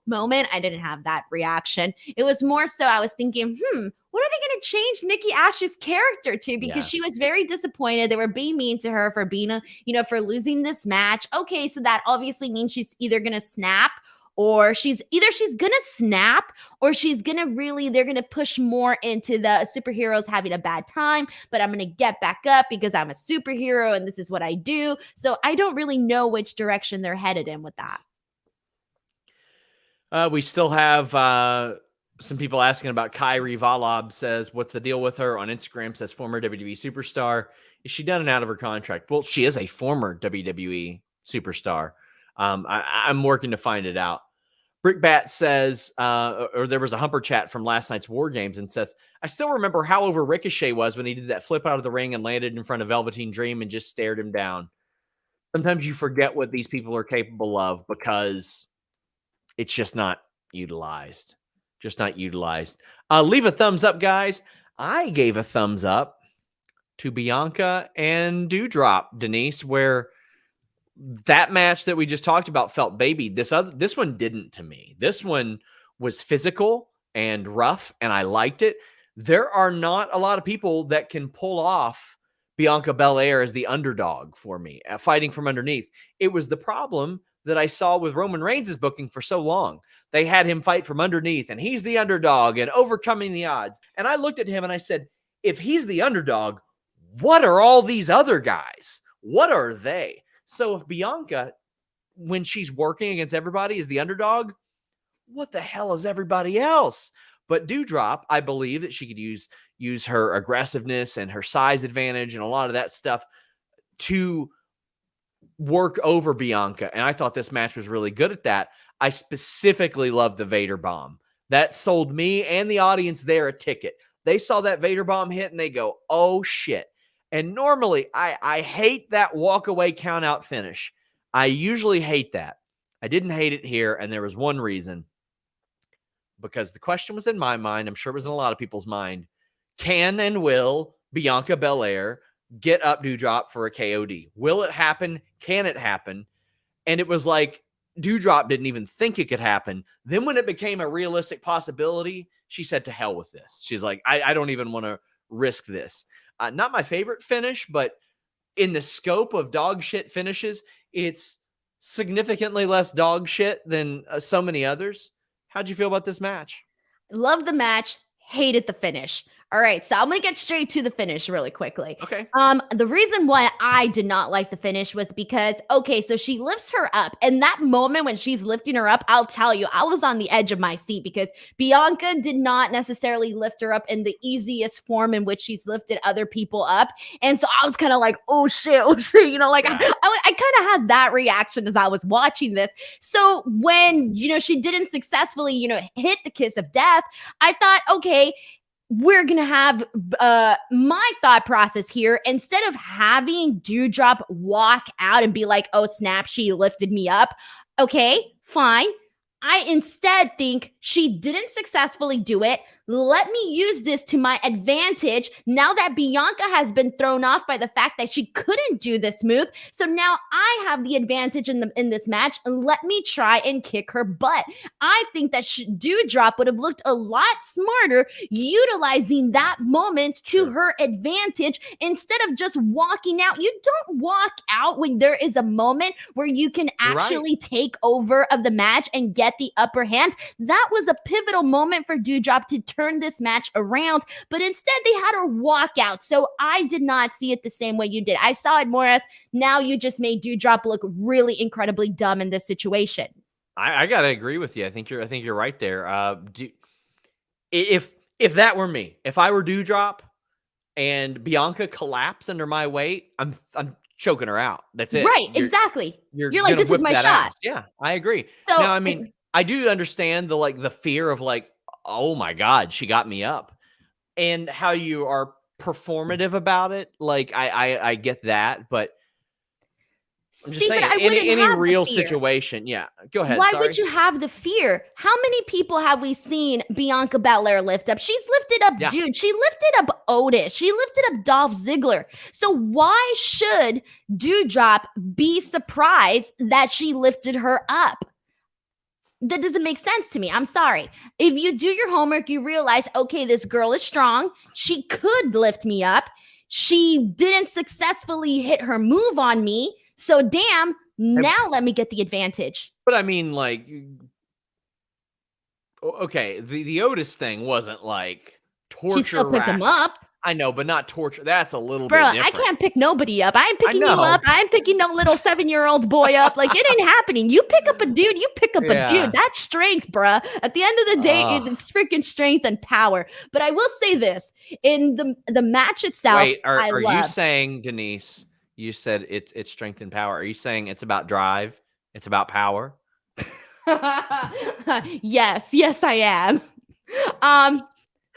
moment. I didn't have that reaction. It was more so I was thinking, what are they going to change Nikki ASH's character to? Because she was very disappointed. They were being mean to her for being for losing this match. Okay, so that obviously means she's either going to snap or she's going to snap or she's going to they're going to push more into the superheroes having a bad time, but I'm going to get back up because I'm a superhero and this is what I do. So I don't really know which direction they're headed in with that. We still have some people asking about Kyrie. Valob says, what's the deal with her? On Instagram says, former WWE superstar. Is she done and out of her contract? Well, she is a former WWE superstar. I'm working to find it out. Brickbat says, or there was a Humper chat from last night's War Games and says, I still remember how over Ricochet was when he did that flip out of the ring and landed in front of Velveteen Dream and just stared him down. Sometimes you forget what these people are capable of because it's just not utilized. Leave a thumbs up, guys. I gave a thumbs up to Bianca and Doudrop, Denise, where that match that we just talked about felt baby. This one didn't to me. This one was physical and rough, and I liked it. There are not a lot of people that can pull off Bianca Belair as the underdog for me, fighting from underneath. It was the problem that I saw with Roman Reigns' booking for so long. They had him fight from underneath, and he's the underdog and overcoming the odds. And I looked at him and I said, if he's the underdog, what are all these other guys? What are they? So if Bianca, when she's working against everybody, is the underdog, what the hell is everybody else? But Doudrop, I believe that she could use her aggressiveness and her size advantage and a lot of that stuff to work over Bianca. And I thought this match was really good at that. I specifically love the Vader bomb. That sold me and the audience there a ticket. They saw that Vader bomb hit and they go, oh shit. And normally I hate that walk away count out finish. I usually hate that. I didn't hate it here. And there was one reason, because the question was in my mind. I'm sure it was in a lot of people's mind. Can and will Bianca Belair get up Doudrop for a KOD? Will it happen? Can it happen? And it was like Doudrop didn't even think it could happen. Then when it became a realistic possibility, she said, to hell with this. She's like, I don't even want to risk this. Not my favorite finish, but in the scope of dog shit finishes, it's significantly less dog shit than so many others. How'd you feel about this match? Love the match, hated the finish. All right, so I'm gonna get straight to the finish really quickly. Okay. The reason why I did not like the finish was because, okay, so she lifts her up, and that moment when she's lifting her up, I'll tell you, I was on the edge of my seat because Bianca did not necessarily lift her up in the easiest form in which she's lifted other people up, and so I was kind of like, oh shit, you know, like I kind of had that reaction as I was watching this. So when she didn't successfully hit the kiss of death, I thought, okay, we're going to have my thought process here. Instead of having Doudrop walk out and be like, oh, snap, she lifted me up. Okay, fine. I instead think she didn't successfully do it. Let me use this to my advantage now that Bianca has been thrown off by the fact that she couldn't do this move. So now I have the advantage in this match. Let me try and kick her butt. I think that Doudrop would have looked a lot smarter utilizing that moment to her advantage instead of just walking out. You don't walk out when there is a moment where you can actually take over of the match and get the upper hand. That was a pivotal moment for Doudrop to turn this match around, but instead they had her walk out. So I did not see it the same way you did. I saw it more as, now you just made Doudrop look really incredibly dumb in this situation. I gotta agree with you. I think you're right there. If that were me, if I were Doudrop and Bianca collapsed under my weight, I'm choking her out. That's it. Right, exactly. You're like, this is my shot. Ass. Yeah, I agree. So, now, I mean, I do understand the fear of like, oh my God, she got me up, and how you are performative about it. Like, I get that, but I'm just saying, any real situation. Yeah, go ahead. Why would you have the fear? How many people have we seen Bianca Belair lift up? She's lifted up Dude. She lifted up Otis. She lifted up Dolph Ziggler. So why should Doudrop be surprised that she lifted her up? That doesn't make sense to me. I'm sorry. If you do your homework, you realize, okay, this girl is strong. She could lift me up. She didn't successfully hit her move on me. So damn, now let me get the advantage. But I mean, like, okay, the Otis thing wasn't like torture. She still picked him up. I know, but not torture. That's a little bit different. I can't pick nobody up. I ain't picking you up. I ain't picking no little 7-year-old boy up. Like, it ain't happening. You pick up a dude. You pick up a dude. That's strength, bruh. At the end of the day, it's freaking strength and power. But I will say this. In the match itself, wait, are you saying, Denise, you said it's strength and power. Are you saying it's about drive? It's about power? Yes, I am.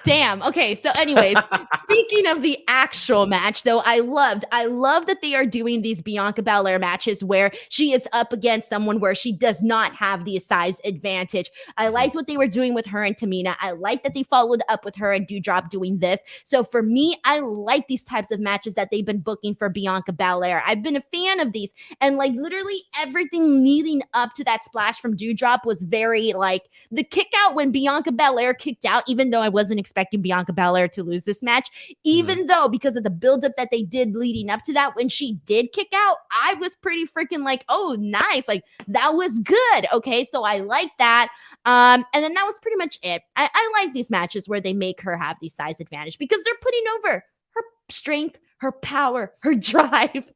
Damn. Okay. So anyways, speaking of the actual match, though, I love that they are doing these Bianca Belair matches where she is up against someone where she does not have the size advantage. I liked what they were doing with her and Tamina. I like that they followed up with her and Doudrop doing this. So for me, I like these types of matches that they've been booking for Bianca Belair. I've been a fan of these, and like literally everything leading up to that splash from Doudrop was very like the kick out when Bianca Belair kicked out, even though I wasn't expecting Bianca Belair to lose this match, even though because of the buildup that they did leading up to that, when she did kick out, I was pretty freaking like, oh, nice. Like, that was good. Okay, so I like that. And then that was pretty much it. I like these matches where they make her have the size advantage because they're putting over her strength, her power, her drive.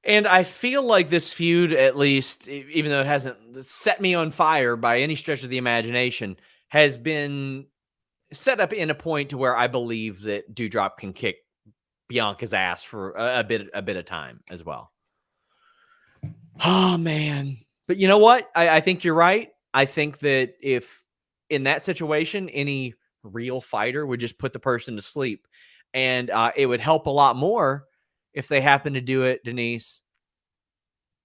And I feel like this feud, at least, even though it hasn't set me on fire by any stretch of the imagination, has been set up in a point to where I believe that Doudrop can kick Bianca's ass for a bit of time as well. Oh man. But you know what? I think you're right. I think that if in that situation, any real fighter would just put the person to sleep, and it would help a lot more if they happen to do it, Denise,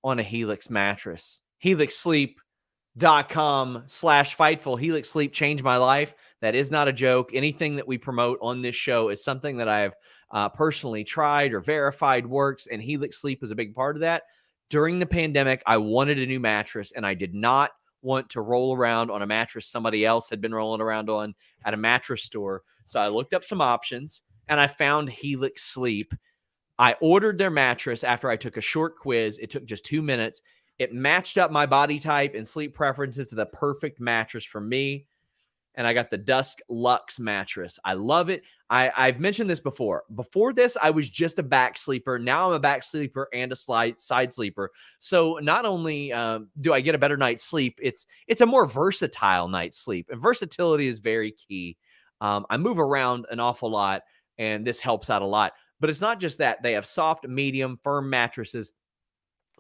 on a Helix mattress. HelixSleep.com/Fightful. Helix Sleep changed my life. That is not a joke. Anything that we promote on this show is something that I have personally tried or verified works, and Helix Sleep is a big part of that. During the pandemic, I wanted a new mattress, and I did not want to roll around on a mattress somebody else had been rolling around on at a mattress store. So I looked up some options, and I found Helix Sleep. I ordered their mattress after I took a short quiz. It took just 2 minutes. It matched up my body type and sleep preferences to the perfect mattress for me. And I got the Dusk Luxe mattress. I love it. I've mentioned this before. Before this, I was just a back sleeper. Now I'm a back sleeper and a side sleeper. So not only do I get a better night's sleep, it's a more versatile night's sleep. And versatility is very key. I move around an awful lot, and this helps out a lot. But it's not just that. They have soft, medium, firm mattresses.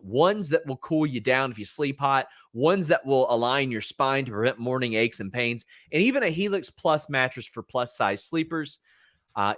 Ones that will cool you down if you sleep hot, ones that will align your spine to prevent morning aches and pains, and even a Helix Plus mattress for plus-size sleepers.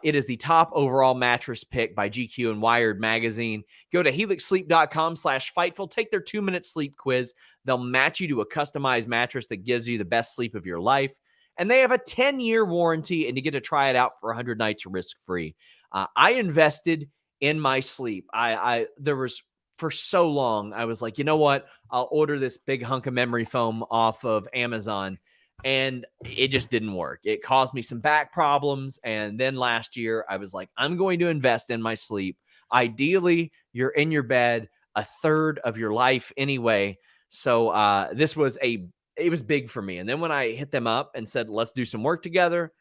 It is the top overall mattress pick by GQ and Wired magazine. Go to helixsleep.com/Fightful. Take their 2-minute sleep quiz. They'll match you to a customized mattress that gives you the best sleep of your life. And they have a 10-year warranty, and you get to try it out for 100 nights risk-free. I invested in my sleep. There was... For so long, I was like, you know what? I'll order this big hunk of memory foam off of Amazon. And it just didn't work. It caused me some back problems. And then last year, I was like, I'm going to invest in my sleep. Ideally, you're in your bed a third of your life anyway. So it was big for me. And then when I hit them up and said, let's do some work together,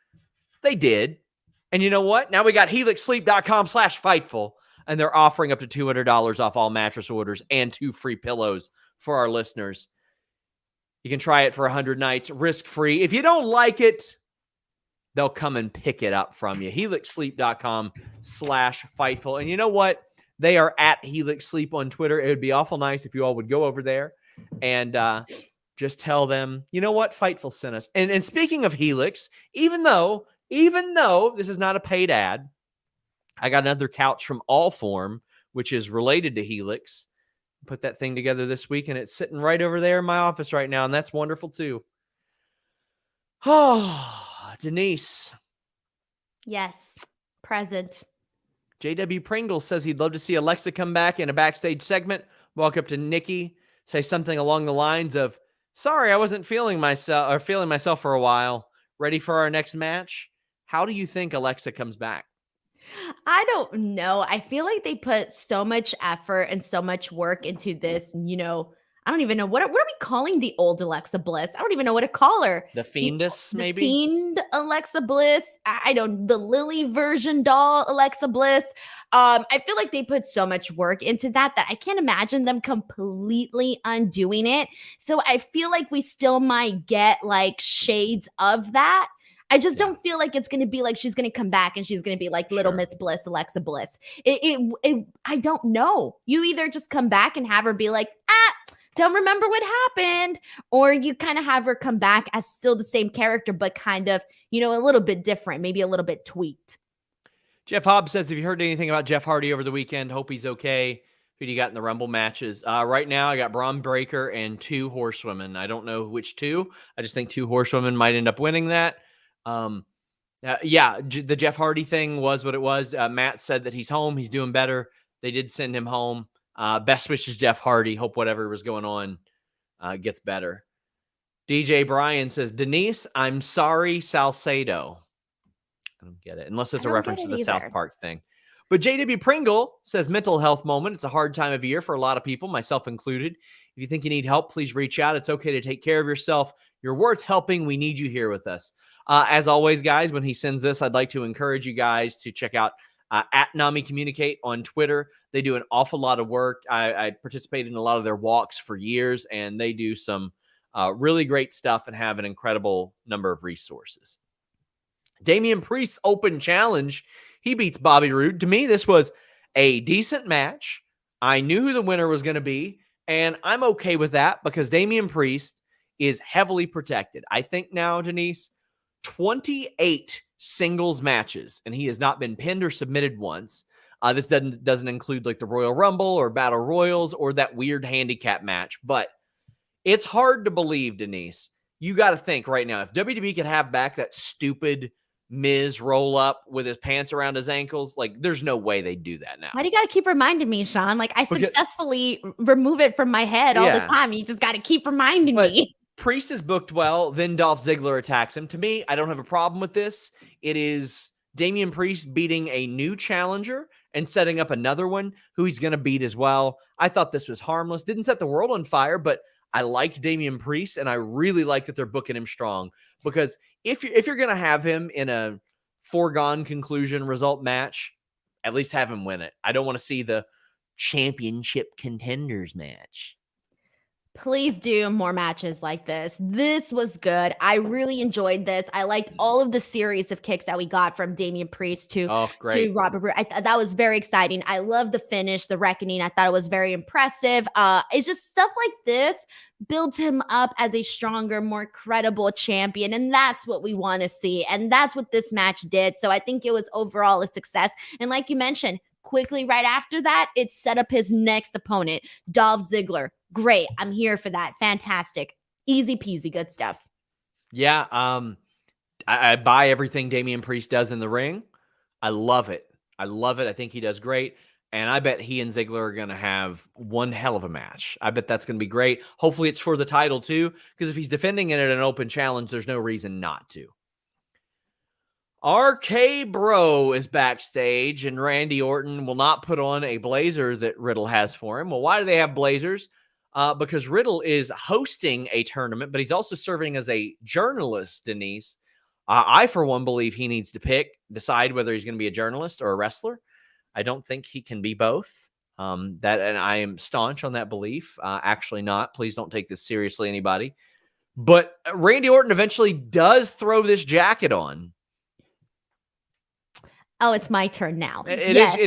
they did. And you know what? Now we got helixsleep.com/Fightful. And they're offering up to $200 off all mattress orders and 2 free pillows for our listeners. You can try it for 100 nights risk-free. If you don't like it, they'll come and pick it up from you. helixsleep.com/Fightful. And you know what? They are at Helix Sleep on Twitter. It would be awful nice if you all would go over there and just tell them, you know what? Fightful sent us. And speaking of Helix, even though this is not a paid ad, I got another couch from Allform, which is related to Helix. Put that thing together this week, and it's sitting right over there in my office right now, and that's wonderful too. Oh, Denise. Yes, present. JW Pringle says he'd love to see Alexa come back in a backstage segment, walk up to Nikki, say something along the lines of, sorry, I wasn't feeling myself for a while. Ready for our next match? How do you think Alexa comes back? I don't know. I feel like they put so much effort and so much work into this. You know, I don't even know what are we calling the old Alexa Bliss? I don't even know what to call her. The Fiendess, maybe? The Fiend Alexa Bliss. I don't. The Lily version doll Alexa Bliss. I feel like they put so much work into that I can't imagine them completely undoing it. So I feel like we still might get like shades of that. I just don't feel like it's going to be like she's going to come back and she's going to be like Little Miss Bliss, Alexa Bliss. I don't know. You either just come back and have her be like, don't remember what happened, or you kind of have her come back as still the same character, but kind of, a little bit different, maybe a little bit tweaked. Jeff Hobbs says, have you heard anything about Jeff Hardy over the weekend? Hope he's okay. Who do you got in the Rumble matches? Right now, I got Braun Breaker and 2 horsewomen. I don't know which 2. I just think 2 horsewomen might end up winning that. The Jeff Hardy thing was what it was. Matt said that he's home. He's doing better. They did send him home. Best wishes, Jeff Hardy. Hope whatever was going on gets better. DJ Bryan says, Denise, I'm sorry, Salcedo. I don't get it. Unless it's a reference to the South Park thing. But JW Pringle says, mental health moment. It's a hard time of year for a lot of people, myself included. If you think you need help, please reach out. It's okay to take care of yourself. You're worth helping. We need you here with us. As always, guys, when he sends this, I'd like to encourage you guys to check out at Nami Communicate on Twitter. They do an awful lot of work. I participated in a lot of their walks for years, and they do some really great stuff and have an incredible number of resources. Damian Priest's open challenge. He beats Bobby Roode. To me, this was a decent match. I knew who the winner was going to be, and I'm okay with that because Damian Priest is heavily protected. I think now, Denise, 28 singles matches, and he has not been pinned or submitted once. This doesn't include like the Royal Rumble or Battle Royals or that weird handicap match, but it's hard to believe, Denise. You got to think right now, if WWE could have back that stupid Miz roll up with his pants around his ankles, like there's no way they'd do that now. Why do you got to keep reminding me, Sean? Like I successfully remove it from my head all the time. You just got to keep reminding me. Priest is booked well, then Dolph Ziggler attacks him. To me, I don't have a problem with this. It is Damian Priest beating a new challenger and setting up another one who he's going to beat as well. I thought this was harmless. Didn't set the world on fire, but I like Damian Priest, and I really like that they're booking him strong, because if you're going to have him in a foregone conclusion result match, at least have him win it. I don't want to see the championship contenders match. Please do more matches like this. This was good. I really enjoyed this. I liked all of the series of kicks that we got from Damian Priest to Robert Roode. That was very exciting. I love the finish, the reckoning. I thought it was very impressive. It's just stuff like this builds him up as a stronger, more credible champion. And that's what we want to see. And that's what this match did. So I think it was overall a success. And like you mentioned, quickly right after that, it set up his next opponent, Dolph Ziggler. Great. I'm here for that. Fantastic. Easy peasy. Good stuff. Yeah. I buy everything Damian Priest does in the ring. I love it. I think he does great. And I bet he and Ziggler are going to have one hell of a match. I bet that's going to be great. Hopefully it's for the title too, because if he's defending it at an open challenge, there's no reason not to. RK-Bro is backstage, and Randy Orton will not put on a blazer that Riddle has for him. Well, why do they have blazers? Because Riddle is hosting a tournament, but he's also serving as a journalist, Denise. I, for one, believe he needs to decide whether he's going to be a journalist or a wrestler. I don't think he can be both. And I am staunch on that belief. Actually not. Please don't take this seriously, anybody. But Randy Orton eventually does throw this jacket on. Oh, it's my turn now. It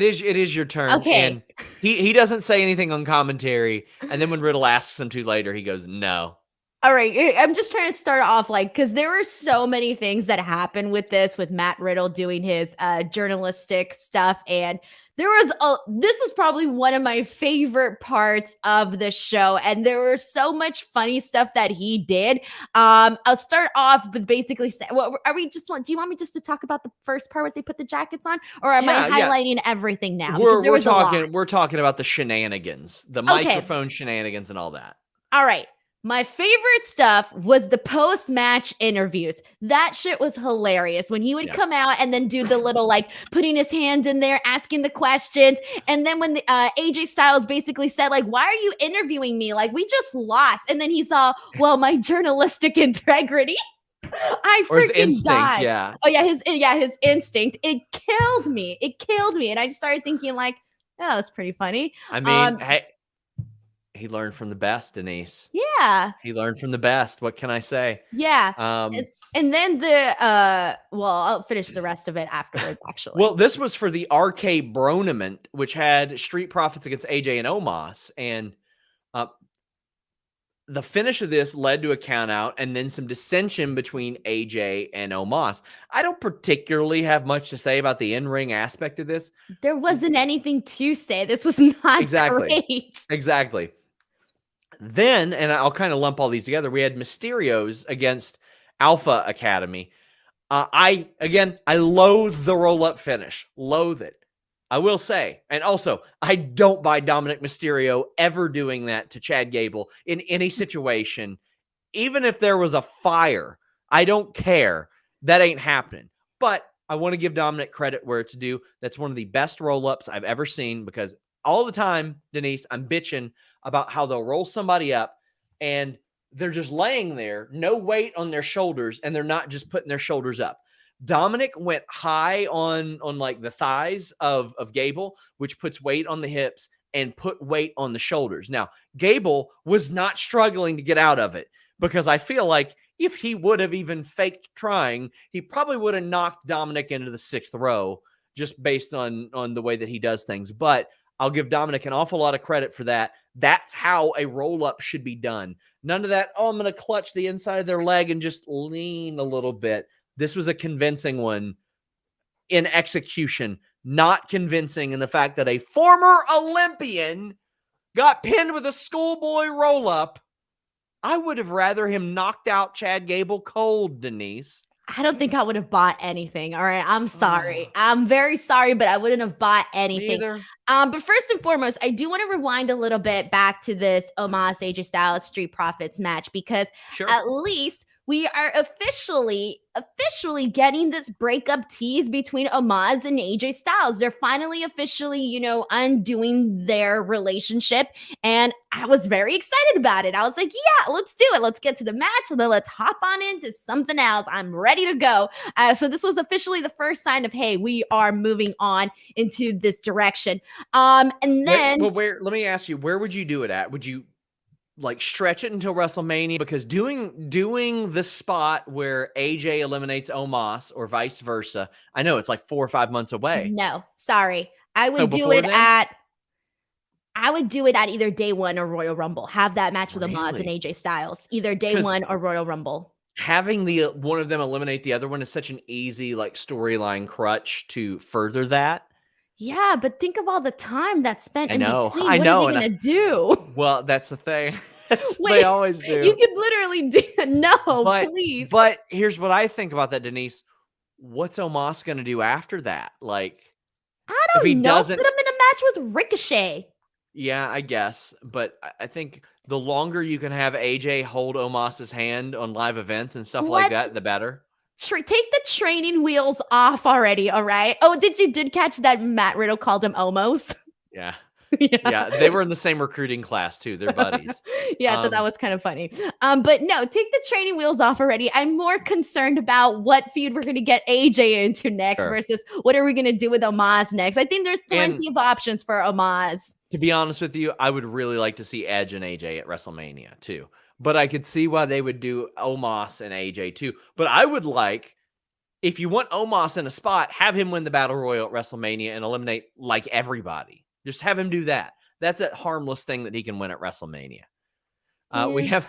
is your turn. Okay. And he doesn't say anything on commentary. And then when Riddle asks him to later, he goes, no. All right. I'm just trying to start off because there were so many things that happened with this, with Matt Riddle doing his journalistic stuff. And this was probably one of my favorite parts of the show. And there was so much funny stuff that he did. I'll start off with basically saying, do you want me just to talk about the first part where they put the jackets on? Or am I highlighting everything now? We're talking about the shenanigans, the microphone shenanigans and all that. All right. My favorite stuff was the post-match interviews. That shit was hilarious when he would come out and then do the little putting his hands in there, asking the questions. And then when AJ Styles basically said why are you interviewing me? We just lost. And then he saw, well, my journalistic integrity. I freaking died. Yeah. Oh yeah, his instinct. It killed me. And I just started thinking that's pretty funny. I mean, hey. He learned from the best, Denise. Yeah. He learned from the best. What can I say? Yeah. And then I'll finish the rest of it afterwards, actually. Well, this was for the RKBronament, which had Street Profits against AJ and Omos. And the finish of this led to a count out and then some dissension between AJ and Omos. I don't particularly have much to say about the in-ring aspect of this. There wasn't anything to say. This was not great. Exactly. Then, and I'll kind of lump all these together, we had Mysterios against Alpha Academy. I loathe the roll-up finish. Loathe it. I will say, and also, I don't buy Dominic Mysterio ever doing that to Chad Gable in any situation. Even if there was a fire, I don't care. That ain't happening. But I want to give Dominic credit where it's due. That's one of the best roll-ups I've ever seen, because all the time, Denise, I'm bitching about how they'll roll somebody up and they're just laying there, no weight on their shoulders, and they're not just putting their shoulders up. Dominic went high on the thighs of Gable, which puts weight on the hips and put weight on the shoulders. Now, Gable was not struggling to get out of it, because I feel like if he would have even faked trying, he probably would have knocked Dominic into the 6th row just based on the way that he does things. But I'll give Dominic an awful lot of credit for that. That's how a roll-up should be done. None of that, I'm going to clutch the inside of their leg and just lean a little bit. This was a convincing one in execution, not convincing in the fact that a former Olympian got pinned with a schoolboy roll-up. I would have rather him knocked out Chad Gable cold, Denise. I don't think I would have bought anything. All right. I'm sorry. I'm very sorry, but I wouldn't have bought anything. But first and foremost, I do want to rewind a little bit back to this Omos AJ Styles Street Profits match, because at least we are officially getting this breakup tease between Omos and AJ Styles. They're finally officially, undoing their relationship. And I was very excited about it. I was like, yeah, let's do it. Let's get to the match and then let's hop on into something else. I'm ready to go. So this was officially the first sign of, hey, we are moving on into this direction. And then let me ask you, where would you do it at? Would you like stretch it until WrestleMania? Because doing the spot where AJ eliminates Omos or vice versa, I know it's like 4 or 5 months away. No, sorry. I would do it at either Day 1 or Royal Rumble. Have that match with Omos and AJ Styles. Either Day 1 or Royal Rumble. Having one of them eliminate the other one is such an easy like storyline crutch to further that. Yeah, but think of all the time that's spent in between. I know. What are they going to do? Well, that's the thing. They always do. You could literally do please. But here's what I think about that, Denise. What's Omos going to do after that? Like, I don't know. Put him in a match with Ricochet. Yeah, I guess. But I think the longer you can have AJ hold Omos's hand on live events and stuff like that, the better. Take the training wheels off already, all right? Oh, did catch that Matt Riddle called him Omos? Yeah. Yeah, they were in the same recruiting class too. They're buddies. Yeah, I thought that was kind of funny. But no, take the training wheels off already. I'm more concerned about what feud we're going to get AJ into next versus what are we going to do with Omos next. I think there's plenty of options for Omos. To be honest with you, I would really like to see Edge and AJ at WrestleMania too. But I could see why they would do Omos and AJ too. But I would like, if you want Omos in a spot, have him win the Battle Royal at WrestleMania and eliminate like everybody. Just have him do that. That's a harmless thing that he can win at WrestleMania. We have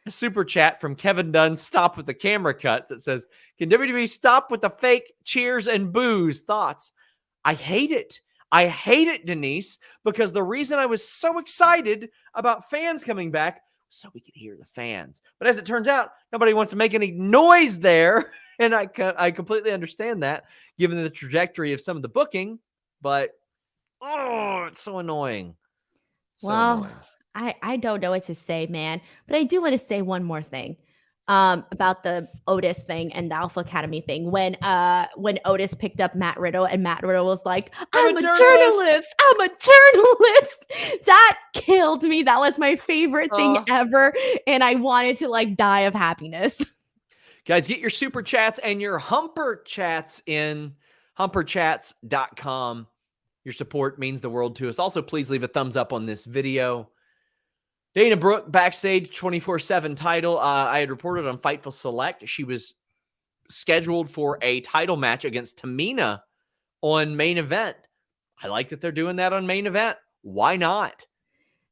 a super chat from Kevin Dunn. Stop with the camera cuts. It says, can WWE stop with the fake cheers and boos? Thoughts? I hate it. I hate it, Denise, because the reason I was so excited about fans coming back so we could hear the fans. But as it turns out, nobody wants to make any noise there. And I completely understand that given the trajectory of some of the booking. But, it's so annoying. Annoying. I don't know what to say, man. But I do want to say one more thing about the Otis thing and the Alpha Academy thing. When Otis picked up Matt Riddle and Matt Riddle was like, I'm a journalist. I'm a journalist. That killed me. That was my favorite thing ever. And I wanted to like die of happiness. Guys, get your super chats and your humper chats in humperchats.com. Your support means the world to us. Also, please leave a thumbs up on this video. Dana Brooke, Backstage 24/7 title. I had reported on Fightful Select. She was scheduled for a title match against Tamina on Main Event. I like that they're doing that on Main Event. Why not?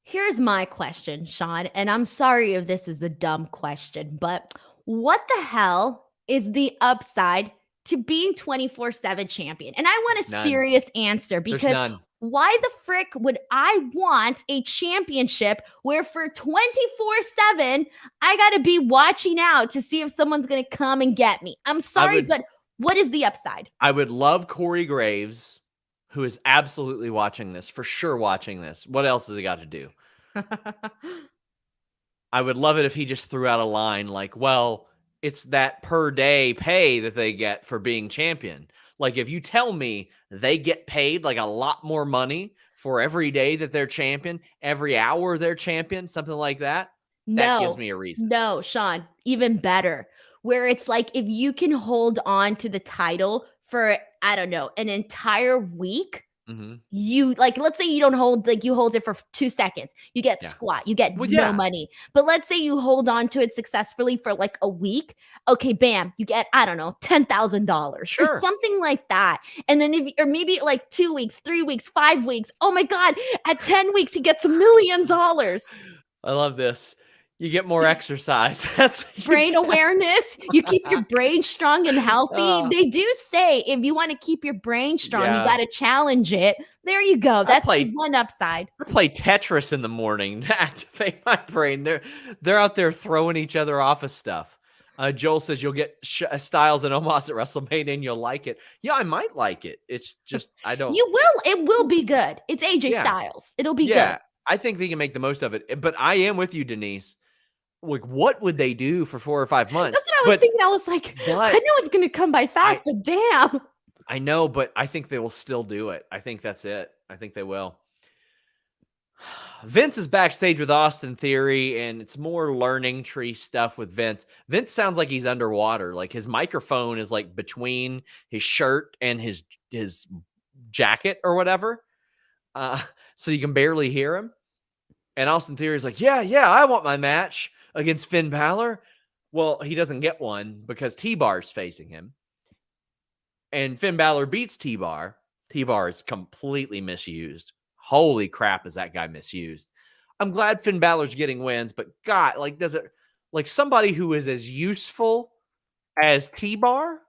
Here's my question, Sean, and I'm sorry if this is a dumb question, but what the hell is the upside to being 24/7 champion? And I want a serious answer, because why the frick would I want a championship where for 24/7 I got to be watching out to see if someone's going to come and get me? I'm sorry, but what is the upside? I would love Corey Graves, who is absolutely watching this, for sure watching this. What else has he got to do? I would love it if he just threw out a line like, well, it's that per day pay that they get for being champion. Like, if you tell me they get paid like a lot more money for every day that they're champion, every hour they're champion, something like that, that gives me a reason. No, Sean, even better. Where it's like, if you can hold on to the title for, I don't know, an entire week, you like, let's say you don't hold, like you hold it for 2 seconds, you get squat, you get no money. But let's say you hold on to it successfully for like a week. Okay, bam, you get, I don't know, $10,000 or something like that. And then or maybe like 2 weeks, 3 weeks, 5 weeks. Oh my God, at 10 weeks, he gets $1 million. I love this. You get more exercise. That's brain awareness. You keep your brain strong and healthy. They do say if you want to keep your brain strong, you got to challenge it. There you go. That's one upside. I play Tetris in the morning to activate my brain. They're out there throwing each other off of stuff. Joel says you'll get Styles and Omos at WrestleMania and you'll like it. Yeah, I might like it. It's just, I don't. You will. It will be good. It's AJ Styles. It'll be good. I think they can make the most of it. But I am with you, Denise. like, what would they do for 4 or 5 months? That's what I was thinking. I was like, I know it's going to come by fast, but damn. I know, but I think they will still do it. I think that's it. I think they will. Vince is backstage with Austin Theory, and it's more learning tree stuff with Vince. Vince sounds like he's underwater. Like his microphone is like between his shirt and his jacket or whatever. So you can barely hear him. And Austin Theory is like, yeah, I want my match against Finn Balor. Well, he doesn't get one because T-Bar's facing him. And Finn Balor beats T-Bar. T-Bar is completely misused. Holy crap, is that guy misused? I'm glad Finn Balor's getting wins, but God, like, does it, like, somebody who is as useful as T-Bar?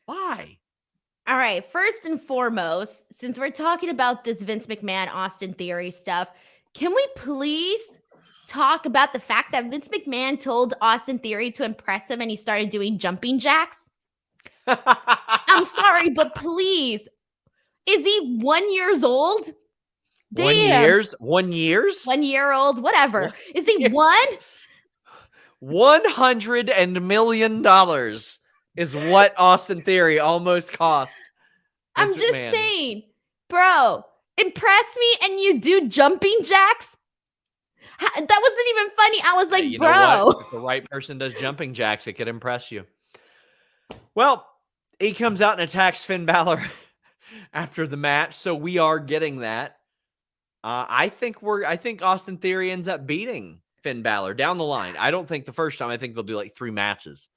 Why? All right, first and foremost, since we're talking about this Vince McMahon Austin Theory stuff, can we please talk about the fact that Vince McMahon told Austin Theory to impress him and he started doing jumping jacks? I'm sorry, but please. Is he 1 year old? Damn. 1 years? 1 year old, whatever. Is he one? $100 million is what Austin Theory almost cost. I'm just saying, bro, impress me and you do jumping jacks? That wasn't even funny. I was like, bro. If the right person does jumping jacks, it could impress you. Well, he comes out and attacks Finn Balor after the match, so we are getting that. I think Austin Theory ends up beating Finn Balor down the line. I don't think the first time. I think they'll do like 3 matches.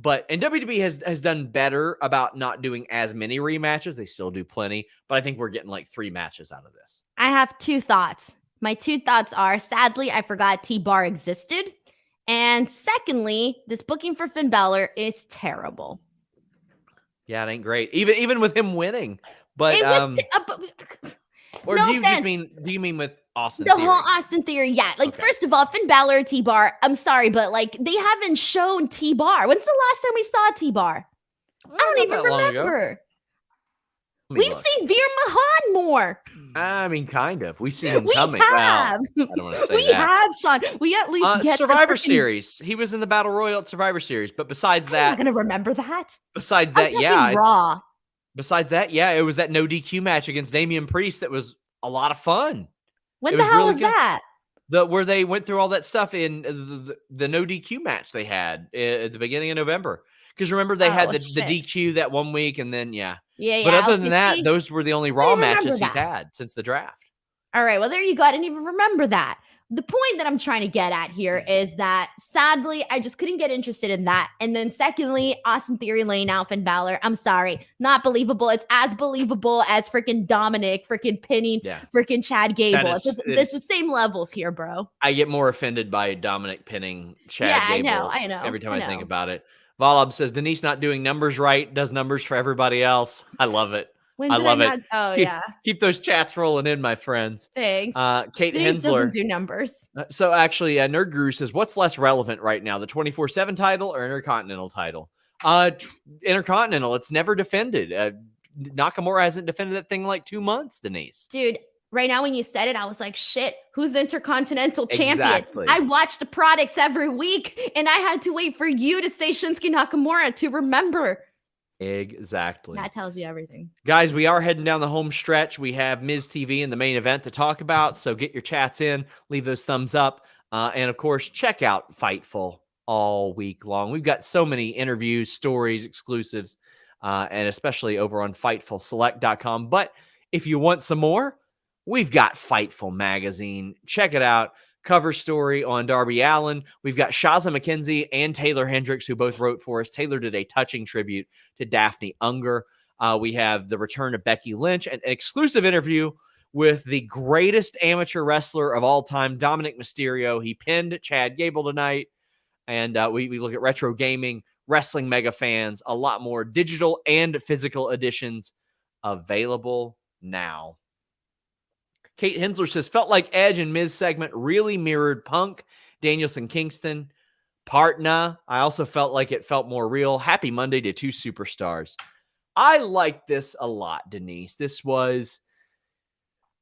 And WWE has done better about not doing as many rematches. They still do plenty, but I think we're getting like 3 matches out of this. I have 2 thoughts. My 2 thoughts are, sadly, I forgot T-Bar existed. And secondly, this booking for Finn Balor is terrible. Yeah, it ain't great. Even with him winning. But it was or no do you offense. do you mean with Austin the Theory? whole Austin Theory? Yeah. Like, Okay. First of all, Finn Balor, T-Bar, I'm sorry, but like they haven't shown T-Bar. When's the last time we saw T-Bar? I don't even remember. We've seen Veer Mahan more. I mean, kind of. We've seen him We coming. have. Well, I don't want to say We that. have, Sean. We at least get Survivor Series. He was in the Battle Royal at Survivor Series, but besides I'm that, not gonna remember that. Besides I'm that, talking yeah, Raw. Besides that, yeah, it was that no DQ match against Damian Priest that was a lot of fun. When the hell was that? Where they went through all that stuff in the no DQ match they had at the beginning of November. Because remember, they had the DQ that 1 week, and then, yeah. But other than that, those were the only Raw matches he's had since the draft. All right, well, there you go. I didn't even remember that. The point that I'm trying to get at here is that, sadly, I just couldn't get interested in that. And then secondly, Austin Theory laying out Finn Balor. I'm sorry. Not believable. It's as believable as freaking Dominic freaking pinning freaking Chad Gable. It's the same levels here, bro. I get more offended by Dominic pinning Chad Gable. I know. Every time I think about it. Volab says, Denise not doing numbers right, does numbers for everybody else. I love it. I love it. Keep those chats rolling in, my friends. Thanks. Kate Denise Hensler doesn't do numbers. So actually, Nerd Guru says, what's less relevant right now, the 24/7 title or Intercontinental title? Intercontinental. It's never defended. Nakamura hasn't defended that thing in like 2 months, Denise. Dude, right now when you said it, I was like, shit, who's Intercontinental champion? Exactly. I watch the products every week, and I had to wait for you to say Shinsuke Nakamura to remember. Exactly. That tells you everything. Guys, we are heading down the home stretch. We have Miz TV in the main event to talk about, so get your chats in, leave those thumbs up, and of course, check out Fightful all week long. We've got so many interviews, stories, exclusives, and especially over on FightfulSelect.com. But if you want some more, we've got Fightful Magazine. Check it out. Cover story on Darby Allin. We've got Shaza McKenzie and Taylor Hendricks, who both wrote for us. Taylor did a touching tribute to Daphne Unger. We have the return of Becky Lynch, an exclusive interview with the greatest amateur wrestler of all time, Dominic Mysterio. He pinned Chad Gable tonight. And we look at retro gaming, wrestling mega fans, a lot more digital and physical editions available now. Kate Hensler says, felt like Edge and Miz segment really mirrored Punk, Danielson, Kingston, Partner. I also felt like it felt more real. Happy Monday to 2 superstars. I liked this a lot, Denise. This was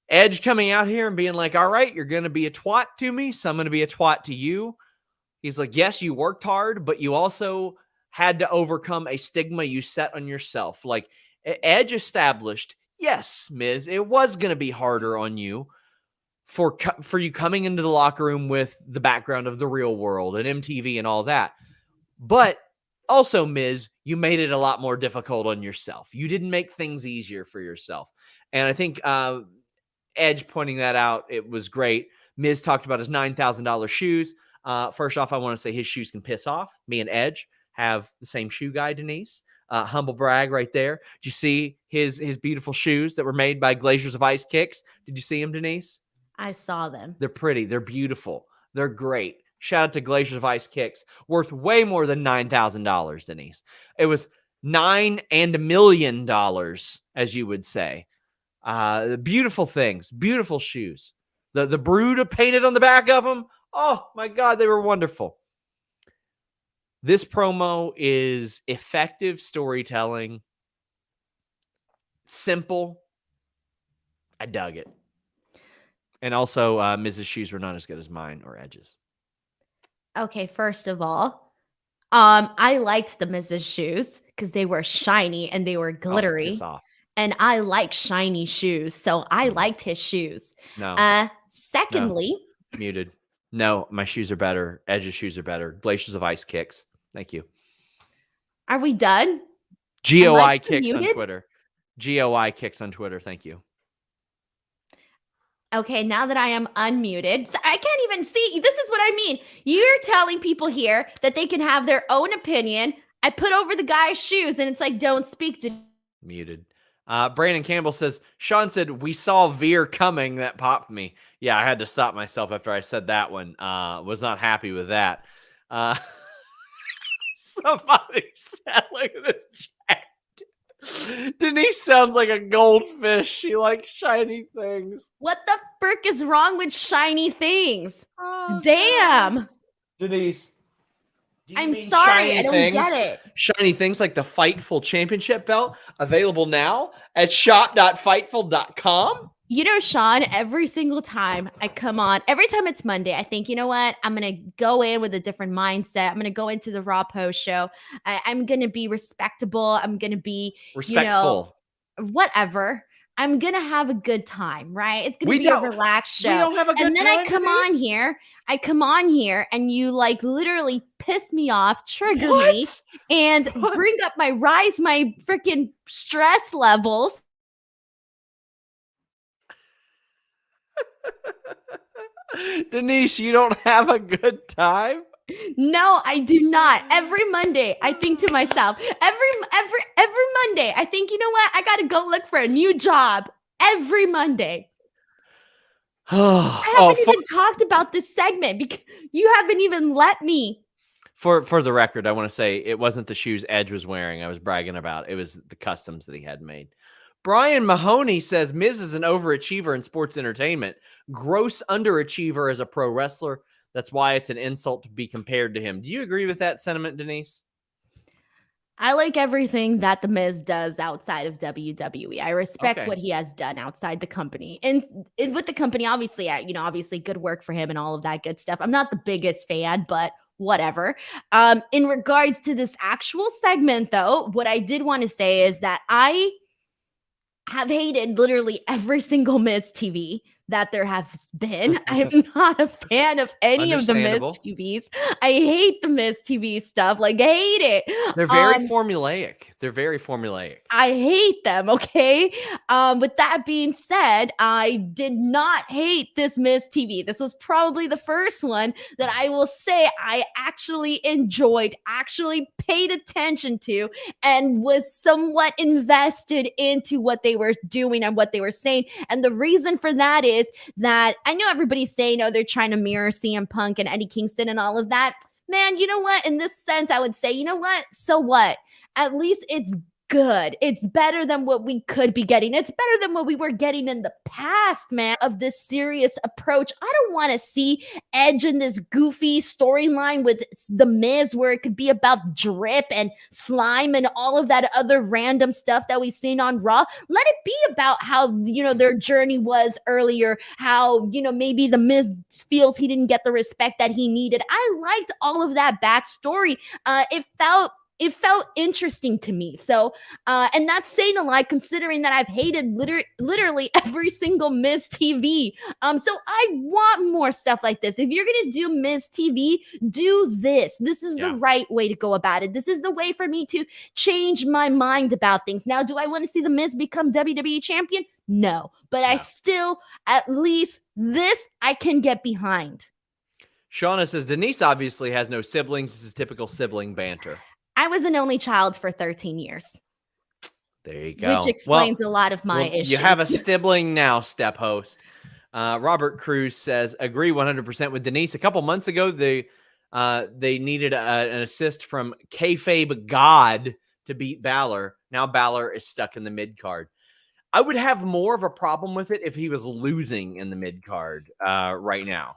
Edge coming out here and being like, all right, you're going to be a twat to me, so I'm going to be a twat to you. He's like, yes, you worked hard, but you also had to overcome a stigma you set on yourself. Like, Edge established, yes, Miz, it was going to be harder on you for you coming into the locker room with the background of the Real World and MTV and all that. But also, Miz, you made it a lot more difficult on yourself. You didn't make things easier for yourself. And I think Edge pointing that out, it was great. Miz talked about his $9,000 shoes. First off, I want to say his shoes can piss off. Me and Edge have the same shoe guy, Denise. Humble brag right there. Did you see his beautiful shoes that were made by Glaciers of Ice Kicks? Did you see them, Denise? I saw them. They're pretty. They're beautiful. They're great. Shout out to Glaciers of Ice Kicks. Worth way more than $9,000, Denise. It was $9 and $1 million, as you would say. Beautiful things. Beautiful shoes. The brood painted on the back of them. Oh, my God. They were wonderful. This promo is effective storytelling. Simple. I dug it. And also, Mrs. Shoes were not as good as mine or Edge's. Okay, first of all, I liked the Mrs. Shoes because they were shiny and they were glittery. Piss off. And I like shiny shoes, so I liked his shoes. No. Secondly, no. Muted. No, my shoes are better. Edge's shoes are better. Glaciers of Ice Kicks. Thank you. Are we done? GOI Kicks on Twitter. GOI Kicks on Twitter. Thank you. Okay, now that I am unmuted, so I can't even see. This is what I mean. You're telling people here that they can have their own opinion. I put over the guy's shoes, and it's like, don't speak to. Muted. Brandon Campbell says, Sean said, we saw Veer coming. That popped me. Yeah, I had to stop myself after I said that one. Was not happy with that. Somebody said, look at this chat. Denise sounds like a goldfish. She likes shiny things. What the frick is wrong with shiny things? Oh, damn. God. Denise. I'm sorry. I don't get it. Shiny things like the Fightful Championship belt available now at shop.fightful.com. You know, Sean, every single time I come on, every time it's Monday, I think, you know what? I'm going to go in with a different mindset. I'm going to go into the Raw post show. I'm going to be respectable. I'm going to be respectful. Whatever. I'm going to have a good time, right? It's going to be a relaxed show. We don't have a good time. And then I come on here and you like literally piss me off, trigger me, and bring up my freaking stress levels. Denise, you don't have a good time? No, I do not. Every Monday, I think to myself, every Monday, I think, you know what? I got to go look for a new job every Monday. I haven't even talked about this segment because you haven't even let me. For the record, I want to say it wasn't the shoes Edge was wearing. I was bragging about. It was the customs that he had made. Brian Mahoney says Miz is an overachiever in sports entertainment, gross underachiever as a pro wrestler. That's why it's an insult to be compared to him. Do you agree with that sentiment, Denise? I like everything that the Miz does outside of WWE. I respect what he has done outside the company. And with the company, obviously, obviously good work for him and all of that good stuff. I'm not the biggest fan, but whatever. In regards to this actual segment, though, what I did want to say is that I have hated literally every single Miz TV that there has been. I am not a fan of any of the Miz TVs. I hate the Miz TV stuff. Like, I hate it. They're very formulaic. They're very formulaic. I hate them, okay? With that being said, I did not hate this Miz TV. This was probably the first one that I will say I actually enjoyed, actually paid attention to, and was somewhat invested into what they were doing and what they were saying. And the reason for that is that I know everybody's saying, oh, they're trying to mirror CM Punk and Eddie Kingston and all of that. Man, you know what? In this sense, I would say, you know what? So what? At least it's good. It's better than what we could be getting. It's better than what we were getting in the past, man, of this serious approach. I don't want to see Edge in this goofy storyline with The Miz where it could be about drip and slime and all of that other random stuff that we've seen on Raw. Let it be about how, their journey was earlier, how, maybe The Miz feels he didn't get the respect that he needed. I liked all of that backstory. It felt interesting to me. So, and that's saying a lot considering that I've hated literally every single Miz TV. So I want more stuff like this. If you're going to do Miz TV, do this. This is the right way to go about it. This is the way for me to change my mind about things. Now, do I want to see The Miz become WWE champion? No, but I still, at least this I can get behind. Shauna says, Denise obviously has no siblings. This is typical sibling banter. I was an only child for 13 years. There you go. Which explains a lot of my issues. You have a sibling now, step host. Robert Cruz says, agree 100% with Denise. A couple months ago, they needed an assist from kayfabe God to beat Balor. Now Balor is stuck in the mid-card. I would have more of a problem with it if he was losing in the mid-card right now.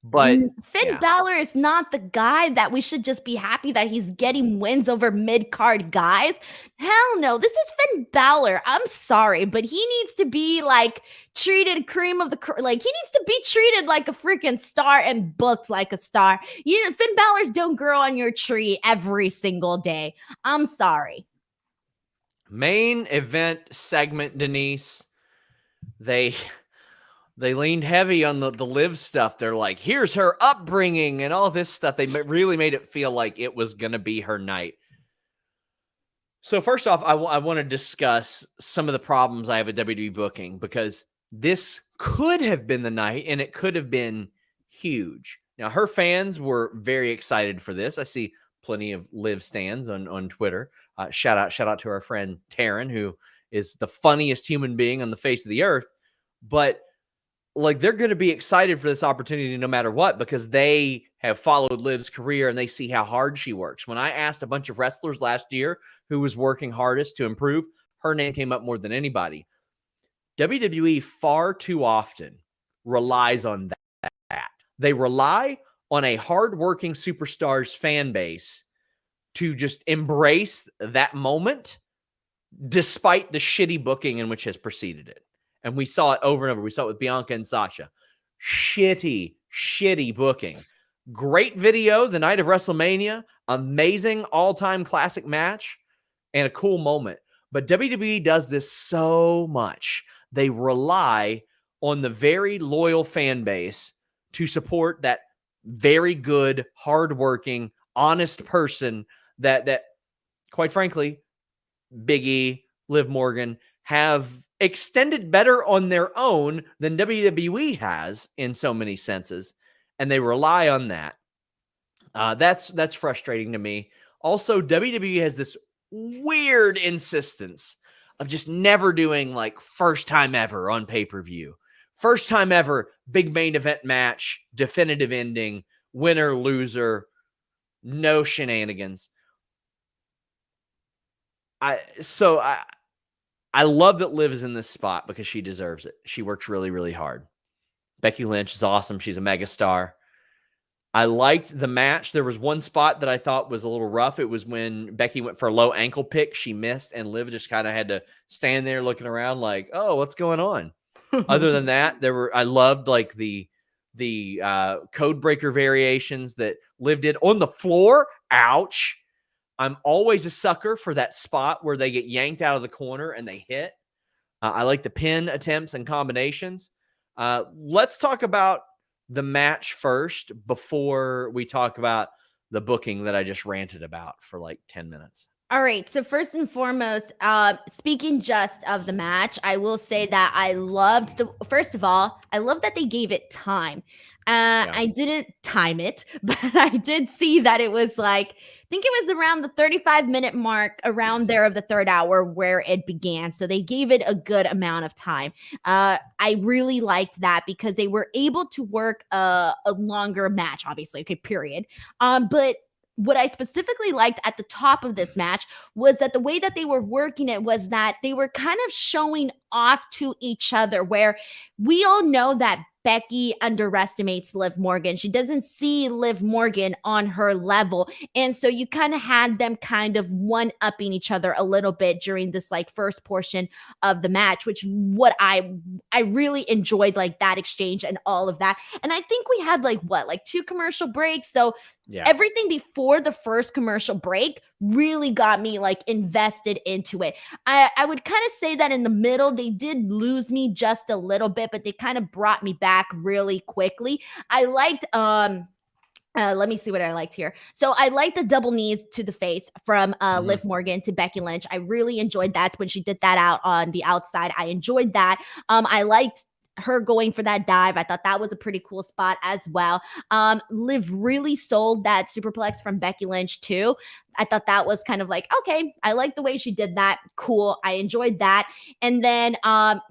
But Finn Balor is not the guy that we should just be happy that he's getting wins over mid-card guys. Hell no, this is Finn Balor. I'm sorry, but he needs to be treated cream of the he needs to be treated like a freaking star and booked like a star. Finn Balor's don't grow on your tree every single day. I'm sorry. Main event segment, Denise. They leaned heavy on the Liv stuff. They're like, here's her upbringing and all this stuff. They really made it feel like it was going to be her night. So first off, I want to discuss some of the problems I have with WWE booking, because this could have been the night and it could have been huge. Now, her fans were very excited for this. I see plenty of Liv stans on Twitter. Shout out to our friend Taryn, who is the funniest human being on the face of the earth. But they're going to be excited for this opportunity no matter what, because they have followed Liv's career and they see how hard she works. When I asked a bunch of wrestlers last year who was working hardest to improve, her name came up more than anybody. WWE far too often relies on that. They rely on a hardworking superstar's fan base to just embrace that moment despite the shitty booking in which has preceded it. And we saw it over and over. We saw it with Bianca and Sasha. Shitty booking. Great video the night of WrestleMania. Amazing all-time classic match. And a cool moment. But WWE does this so much. They rely on the very loyal fan base to support that very good, hardworking, honest person that quite frankly, Big E, Liv Morgan have extended better on their own than WWE has in so many senses, and they rely on that. That's frustrating to me. Also, WWE has this weird insistence of just never doing first time ever on pay-per-view. First time ever, big main event match, definitive ending, winner, loser, no shenanigans. I love that Liv is in this spot because she deserves it. She works really, really hard. Becky Lynch is awesome. She's a megastar. I liked the match. There was one spot that I thought was a little rough. It was when Becky went for a low ankle pick. She missed, and Liv just kind of had to stand there looking around like, oh, what's going on? Other than that, I loved the code breaker variations that Liv did on the floor. Ouch. I'm always a sucker for that spot where they get yanked out of the corner and they hit. I like the pin attempts and combinations. Let's talk about the match first before we talk about the booking that I just ranted about for 10 minutes. All right. So first and foremost, speaking just of the match, I will say that I loved first of all, I love that they gave it time. I didn't time it, but I did see that it was I think it was around the 35-minute mark around there of the third hour where it began. So they gave it a good amount of time. I really liked that because they were able to work a longer match, obviously. Okay, period. But what I specifically liked at the top of this match was that the way that they were working it was that they were kind of showing off to each other, where we all know that Becky underestimates Liv Morgan. She doesn't see Liv Morgan on her level. And so you kind of had them kind of one-upping each other a little bit during this like first portion of the match, which what I really enjoyed, like that exchange and all of that. And I think we had like 2 commercial breaks. So everything before the first commercial break really got me like invested into it. I would kind of say that in the middle, they did lose me just a little bit, but they kind of brought me back really quickly. I liked, let me see what I liked here. So I liked the double knees to the face from Liv Morgan to Becky Lynch. I really enjoyed that when she did that out on the outside. I enjoyed that. I liked her going for that dive. I thought that was a pretty cool spot as well. Liv really sold that superplex from Becky Lynch too. I thought that was kind of like, okay, I like the way she did that. Cool. I enjoyed that. And then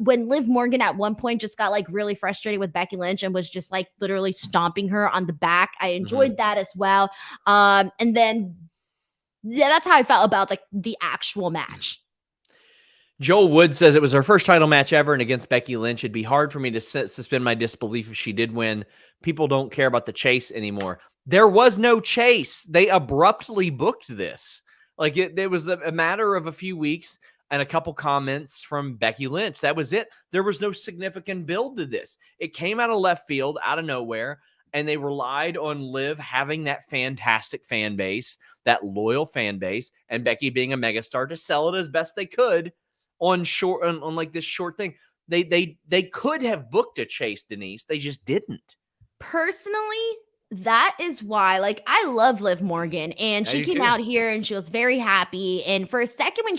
when Liv Morgan at one point just got like really frustrated with Becky Lynch and was just like literally stomping her on the back, I enjoyed that as well. And then, yeah, that's how I felt about like the actual match. Joel Wood says it was her first title match ever and against Becky Lynch. It'd be hard for me to suspend my disbelief if she did win. People don't care about the chase anymore. There was no chase. They abruptly booked this. Like it was a matter of a few weeks and a couple comments from Becky Lynch. That was it. There was no significant build to this. It came out of left field, out of nowhere, and they relied on Liv having that fantastic fan base, that loyal fan base, and Becky being a megastar to sell it as best they could on like this short thing. They could have booked a chase, Denise. They just didn't. Personally, that is why, like, I love Liv Morgan, and she came out here and she was very happy. And for a second when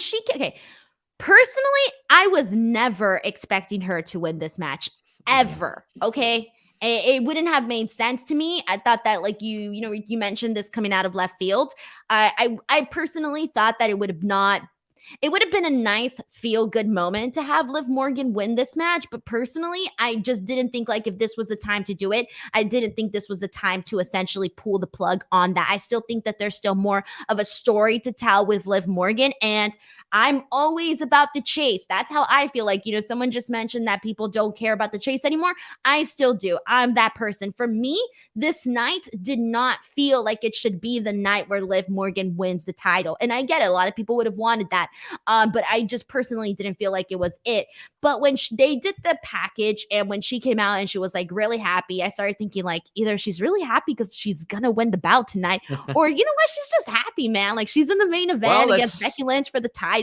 personally, I was never expecting her to win this match ever. Okay. It wouldn't have made sense to me. I thought that, like, you mentioned this coming out of left field. I personally thought that it would have been a nice feel-good moment to have Liv Morgan win this match, but personally, I just didn't think like if this was the time to do it, I didn't think this was the time to essentially pull the plug on that. I still think that there's still more of a story to tell with Liv Morgan, and I'm always about the chase. That's how I feel. Like, someone just mentioned that people don't care about the chase anymore. I still do. I'm that person. For me, this night did not feel like it should be the night where Liv Morgan wins the title. And I get it. A lot of people would have wanted that. But I just personally didn't feel like it was it. But when they did the package and when she came out and she was like really happy, I started thinking like either she's really happy because she's going to win the bout tonight, or you know what? She's just happy, man. Like she's in the main event against Becky Lynch for the title.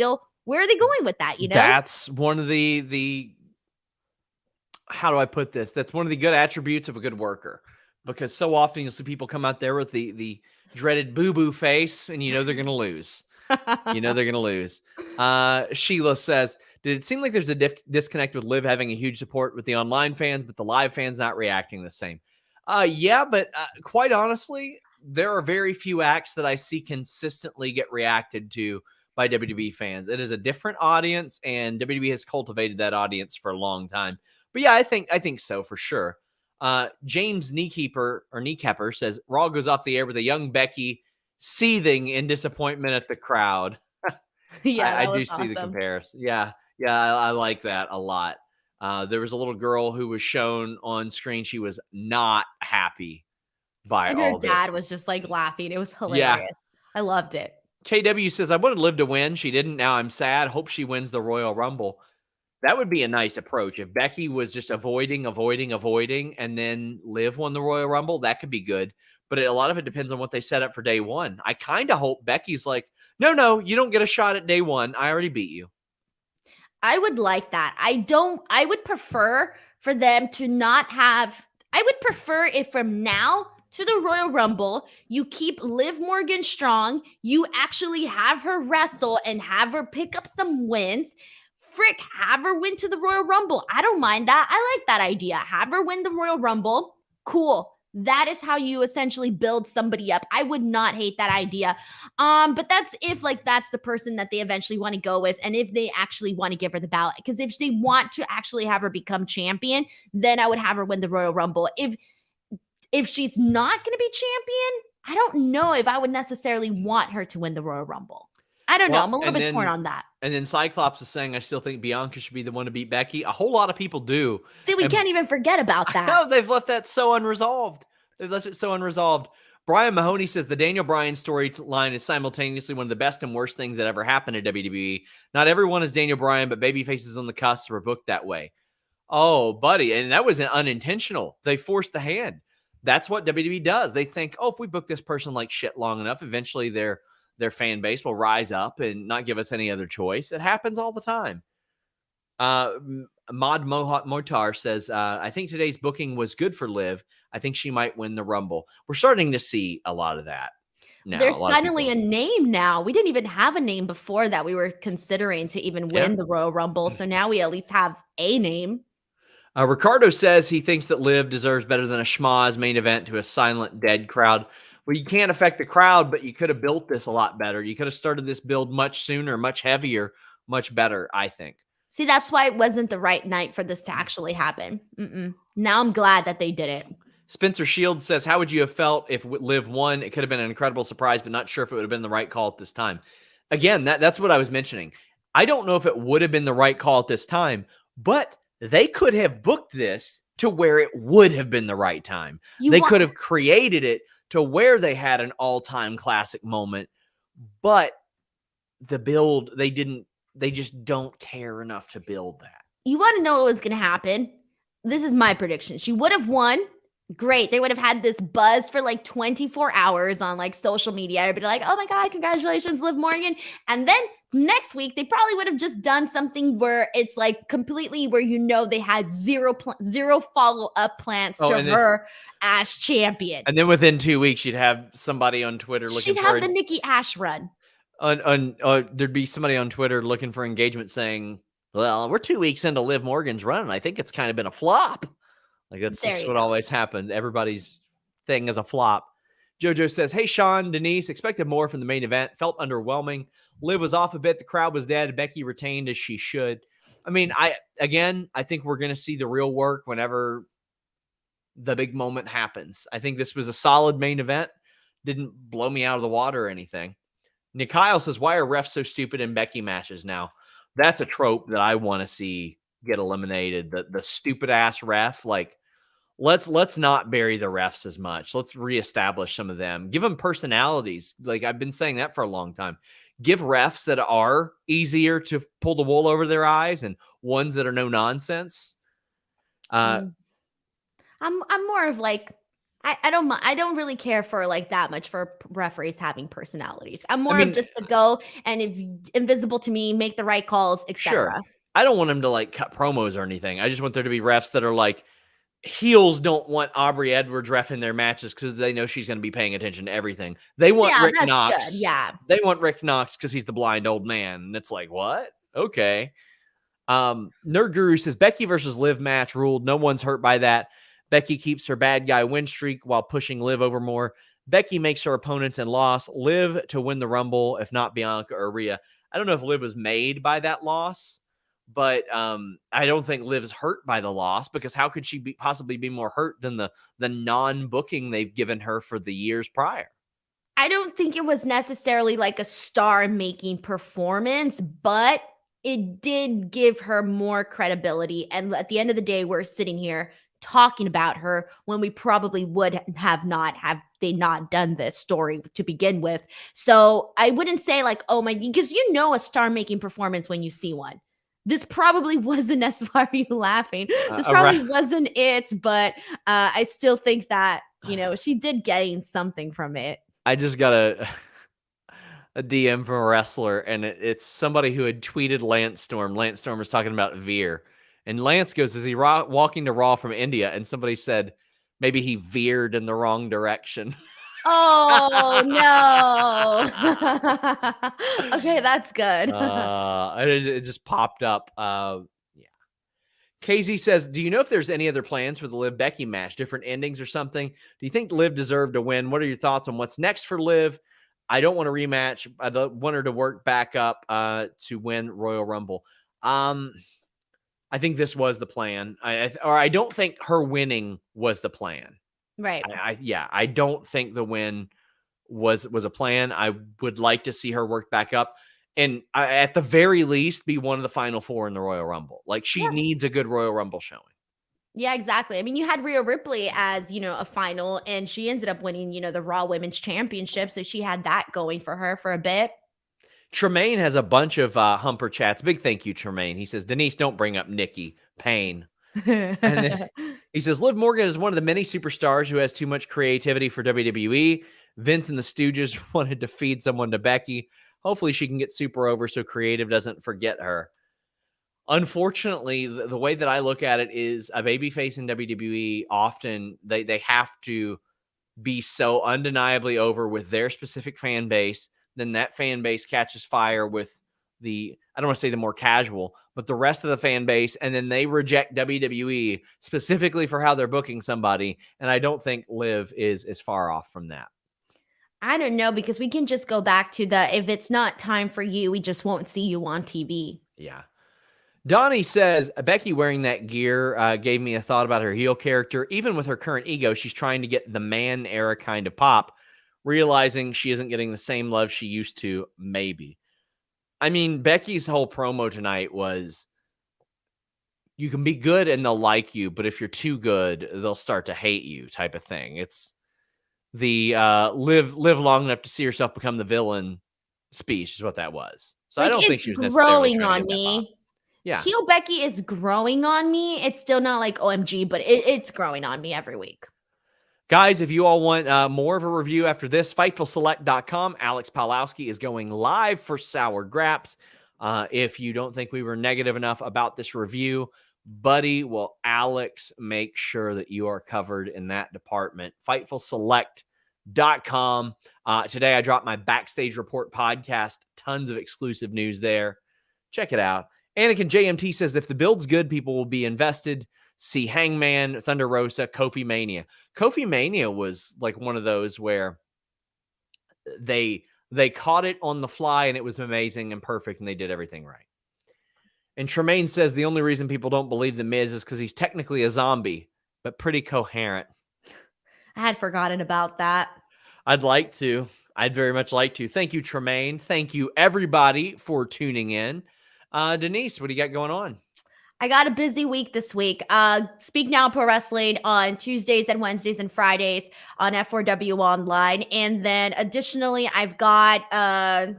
Where are they going with that? That's one of the how do I put this? That's one of the good attributes of a good worker, because so often you'll see people come out there with the dreaded boo-boo face, and they're going to lose. They're going to lose. Sheila says, did it seem like there's a disconnect with Liv having a huge support with the online fans, but the live fans not reacting the same? Yeah, but quite honestly, there are very few acts that I see consistently get reacted to by WWE fans. It is a different audience, and WWE has cultivated that audience for a long time. But yeah, I think so for sure. James Kneecapper says, Raw goes off the air with a young Becky seething in disappointment at the crowd. Yeah, I do see the comparison. Yeah, I like that a lot. There was a little girl who was shown on screen. She was not happy by and all her dad this. was just like laughing. It was hilarious. Yeah. I loved it. KW says, I wanted Liv to win. She didn't. Now I'm sad. Hope she wins the Royal Rumble. That would be a nice approach. If Becky was just avoiding, and then Liv won the Royal Rumble, that could be good. But a lot of it depends on what they set up for day one. I kind of hope Becky's like, no, you don't get a shot at day one. I already beat you. I would like that. I would prefer for them to not have, I would prefer if from now to the Royal Rumble, you keep Liv Morgan strong, you actually have her wrestle and have her pick up some wins. Frick, have her win to the Royal Rumble. I don't mind that. I like that idea. Have her win the Royal Rumble. Cool. That is how you essentially build somebody up. I would not hate that idea. But that's if that's the person that they eventually want to go with, and if they actually want to give her the ballot. Because if they want to actually have her become champion, then I would have her win the Royal Rumble. If she's not going to be champion, I don't know if I would necessarily want her to win the Royal Rumble. I don't know. I'm a little bit torn on that. And then Cyclops is saying, I still think Bianca should be the one to beat Becky. A whole lot of people do. See, we can't even forget about that. No, they've left that so unresolved. They've left it so unresolved. Brian Mahoney says the Daniel Bryan storyline is simultaneously one of the best and worst things that ever happened to WWE. Not everyone is Daniel Bryan, but babyfaces on the cusp were booked that way. Oh, buddy. And that was unintentional. They forced the hand. That's what WWE does. They think, oh, if we book this person like shit long enough, eventually their fan base will rise up and not give us any other choice. It happens all the time. Mod Motar says, I think today's booking was good for Liv. I think she might win the Rumble. We're starting to see a lot of that now. There's finally a name now. We didn't even have a name before that we were considering to even win the Royal Rumble. So now we at least have a name. Ricardo says he thinks that Liv deserves better than a schmaz main event to a silent, dead crowd. Well, you can't affect the crowd, but you could have built this a lot better. You could have started this build much sooner, much heavier, much better, I think. See, that's why it wasn't the right night for this to actually happen. Now I'm glad that they did it. Spencer Shields says, how would you have felt if Liv won? It could have been an incredible surprise, but not sure if it would have been the right call at this time. Again, that's what I was mentioning. I don't know if it would have been the right call at this time, but they could have booked this to where it would have been the right time. They could have created it to where they had an all-time classic moment, but the build, they just don't care enough to build that. You want to know what was going to happen? This is my prediction. She would have won. Great. They would have had this buzz for like 24 hours on like social media. Everybody like, oh my God, congratulations, Liv Morgan. And then next week, they probably would have just done something where it's like completely where they had zero follow-up plans to her as champion. And then within 2 weeks, you'd have somebody on Twitter looking She'd have the Nikki ASH run. There'd be somebody on Twitter looking for engagement saying, well, we're 2 weeks into Liv Morgan's run, and I think it's kind of been a flop. Like, that's just what always happened. Everybody's thing is a flop. JoJo says, hey, Sean, Denise, expected more from the main event. Felt underwhelming. Liv was off a bit. The crowd was dead. Becky retained as she should. I mean, I think we're going to see the real work whenever the big moment happens. I think this was a solid main event. Didn't blow me out of the water or anything. Nick Kyle says, why are refs so stupid in Becky matches now? That's a trope that I want to see get eliminated. The stupid ass ref. Like, let's not bury the refs as much. Let's reestablish some of them. Give them personalities. Like, I've been saying that for a long time. Give refs that are easier to pull the wool over their eyes and ones that are no nonsense. I'm more of like, I don't really care for like that much for referees having personalities. I'm more of just to go and if invisible to me, make the right calls, etc. Sure. I don't want them to like cut promos or anything. I just want there to be refs that are like, heels don't want Aubrey Edwards reffing their matches because they know she's going to be paying attention to everything. They want Rick Knox. Good. Yeah. They want Rick Knox because he's the blind old man. And it's like, what? Okay. Nerd Guru says Becky versus Liv match ruled. No one's hurt by that. Becky keeps her bad guy win streak while pushing Liv over more. Becky makes her opponents and loss. Liv to win the Rumble, if not Bianca or Rhea. I don't know if Liv was made by that loss, but I don't think Liv's hurt by the loss because how could she possibly be more hurt than the non-booking they've given her for the years prior? I don't think it was necessarily like a star-making performance, but it did give her more credibility. And at the end of the day, we're sitting here talking about her when we probably would have they not done this story to begin with. So I wouldn't say like, oh my, because a star-making performance when you see one. This probably wasn't why are you laughing? This probably wasn't it, but I still think that, she did gain something from it. I just got a DM from a wrestler, and it's somebody who had tweeted Lance Storm. Lance Storm was talking about Veer. And Lance goes, is he walking to Raw from India? And somebody said, maybe he veered in the wrong direction. Oh, no. Okay, that's good. It just popped up. Yeah. KZ says, do you know if there's any other plans for the Liv Becky match? Different endings or something? Do you think Liv deserved a win? What are your thoughts on what's next for Liv? I don't want a rematch. I don't want her to work back up to win Royal Rumble. I think this was the plan. I don't think her winning was the plan. Right. I don't think the win was a plan. I would like to see her work back up and at the very least be one of the final 4 in the Royal Rumble. Like she needs a good Royal Rumble showing. Yeah, exactly. I mean, you had Rhea Ripley as, a final, and she ended up winning, the Raw Women's Championship. So she had that going for her for a bit. Tremaine has a bunch of Humper chats. Big thank you, Tremaine. He says, Denise, don't bring up Nikki. Pain. And then he says, Liv Morgan is one of the many superstars who has too much creativity for WWE. Vince and the Stooges wanted to feed someone to Becky. Hopefully she can get super over so creative doesn't forget her. Unfortunately, the way that I look at it is a babyface in WWE often they have to be so undeniably over with their specific fan base. Then that fan base catches fire with I don't want to say the more casual, but the rest of the fan base. And then they reject WWE specifically for how they're booking somebody. And I don't think Liv is far off from that. I don't know, because we can just go back to if it's not time for you, we just won't see you on TV. Yeah. Donnie says, Becky wearing that gear gave me a thought about her heel character. Even with her current ego, she's trying to get the man era kind of pop, realizing she isn't getting the same love she used to, maybe. I mean, Becky's whole promo tonight was, you can be good and they'll like you, but if you're too good, they'll start to hate you type of thing. It's the live long enough to see yourself become the villain speech is what that was. So I don't think she was necessarily growing on me. Yeah. Heel Becky is growing on me. It's still not like OMG, but it's growing on me every week. Guys, if you all want more of a review after this, FightfulSelect.com. Alex Pawlowski is going live for Sour Graps. If you don't think we were negative enough about this review, buddy, will Alex make sure that you are covered in that department. FightfulSelect.com. Today I dropped my Backstage Report podcast. Tons of exclusive news there. Check it out. Anakin JMT says, if the build's good, people will be invested. See Hangman, Thunder Rosa, Kofi Mania. Kofi Mania was like one of those where they caught it on the fly and it was amazing and perfect and they did everything right. And Tremaine says the only reason people don't believe the Miz is because he's technically a zombie, but pretty coherent. I had forgotten about that. I'd very much like to. Thank you, Tremaine. Thank you, everybody, for tuning in. Denise, what do you got going on? I got a busy week this week. Speak Now Pro Wrestling on Tuesdays and Wednesdays and Fridays on F4W Online. And then additionally, I've got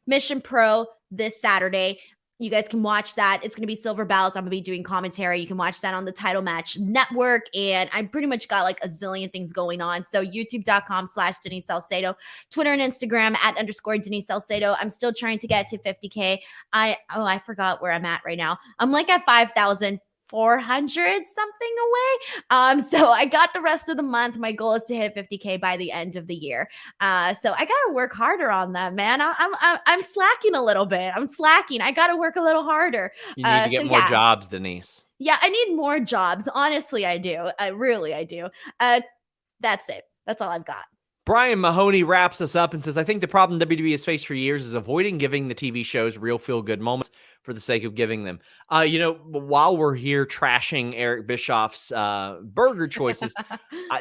Mission Pro this Saturday. You guys can watch that. It's going to be Silver Bells. I'm going to be doing commentary. You can watch that on the Title Match Network. And I pretty much got like a zillion things going on. So youtube.com/Denise Salcedo, Twitter and Instagram @_Denise Salcedo. I'm still trying to get to 50K. I forgot where I'm at right now. I'm like at 5,400 something away. So I got the rest of the month. My goal is to hit 50K by the end of the year. So I got to work harder on that, man. I'm slacking a little bit. I'm slacking. I got to work a little harder. You need to get more jobs, Denise. Yeah, I need more jobs. Honestly, I do. I do. That's it. That's all I've got. Brian Mahoney wraps us up and says, I think the problem WWE has faced for years is avoiding giving the TV shows real feel-good moments for the sake of giving them. While we're here trashing Eric Bischoff's burger choices,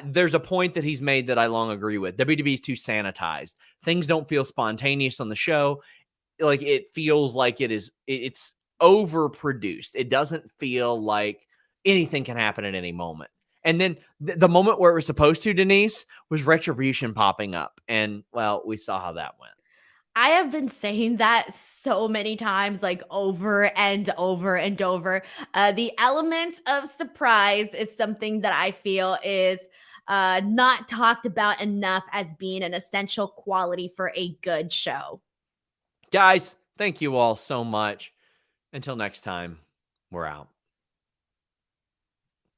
there's a point that he's made that I long agree with. WWE is too sanitized. Things don't feel spontaneous on the show. Like it feels like it's overproduced. It doesn't feel like anything can happen at any moment. And then the moment where it was supposed to, Denise, was Retribution popping up. And, well, we saw how that went. I have been saying that so many times, like over and over and over. The element of surprise is something that I feel is not talked about enough as being an essential quality for a good show. Guys, thank you all so much. Until next time, we're out.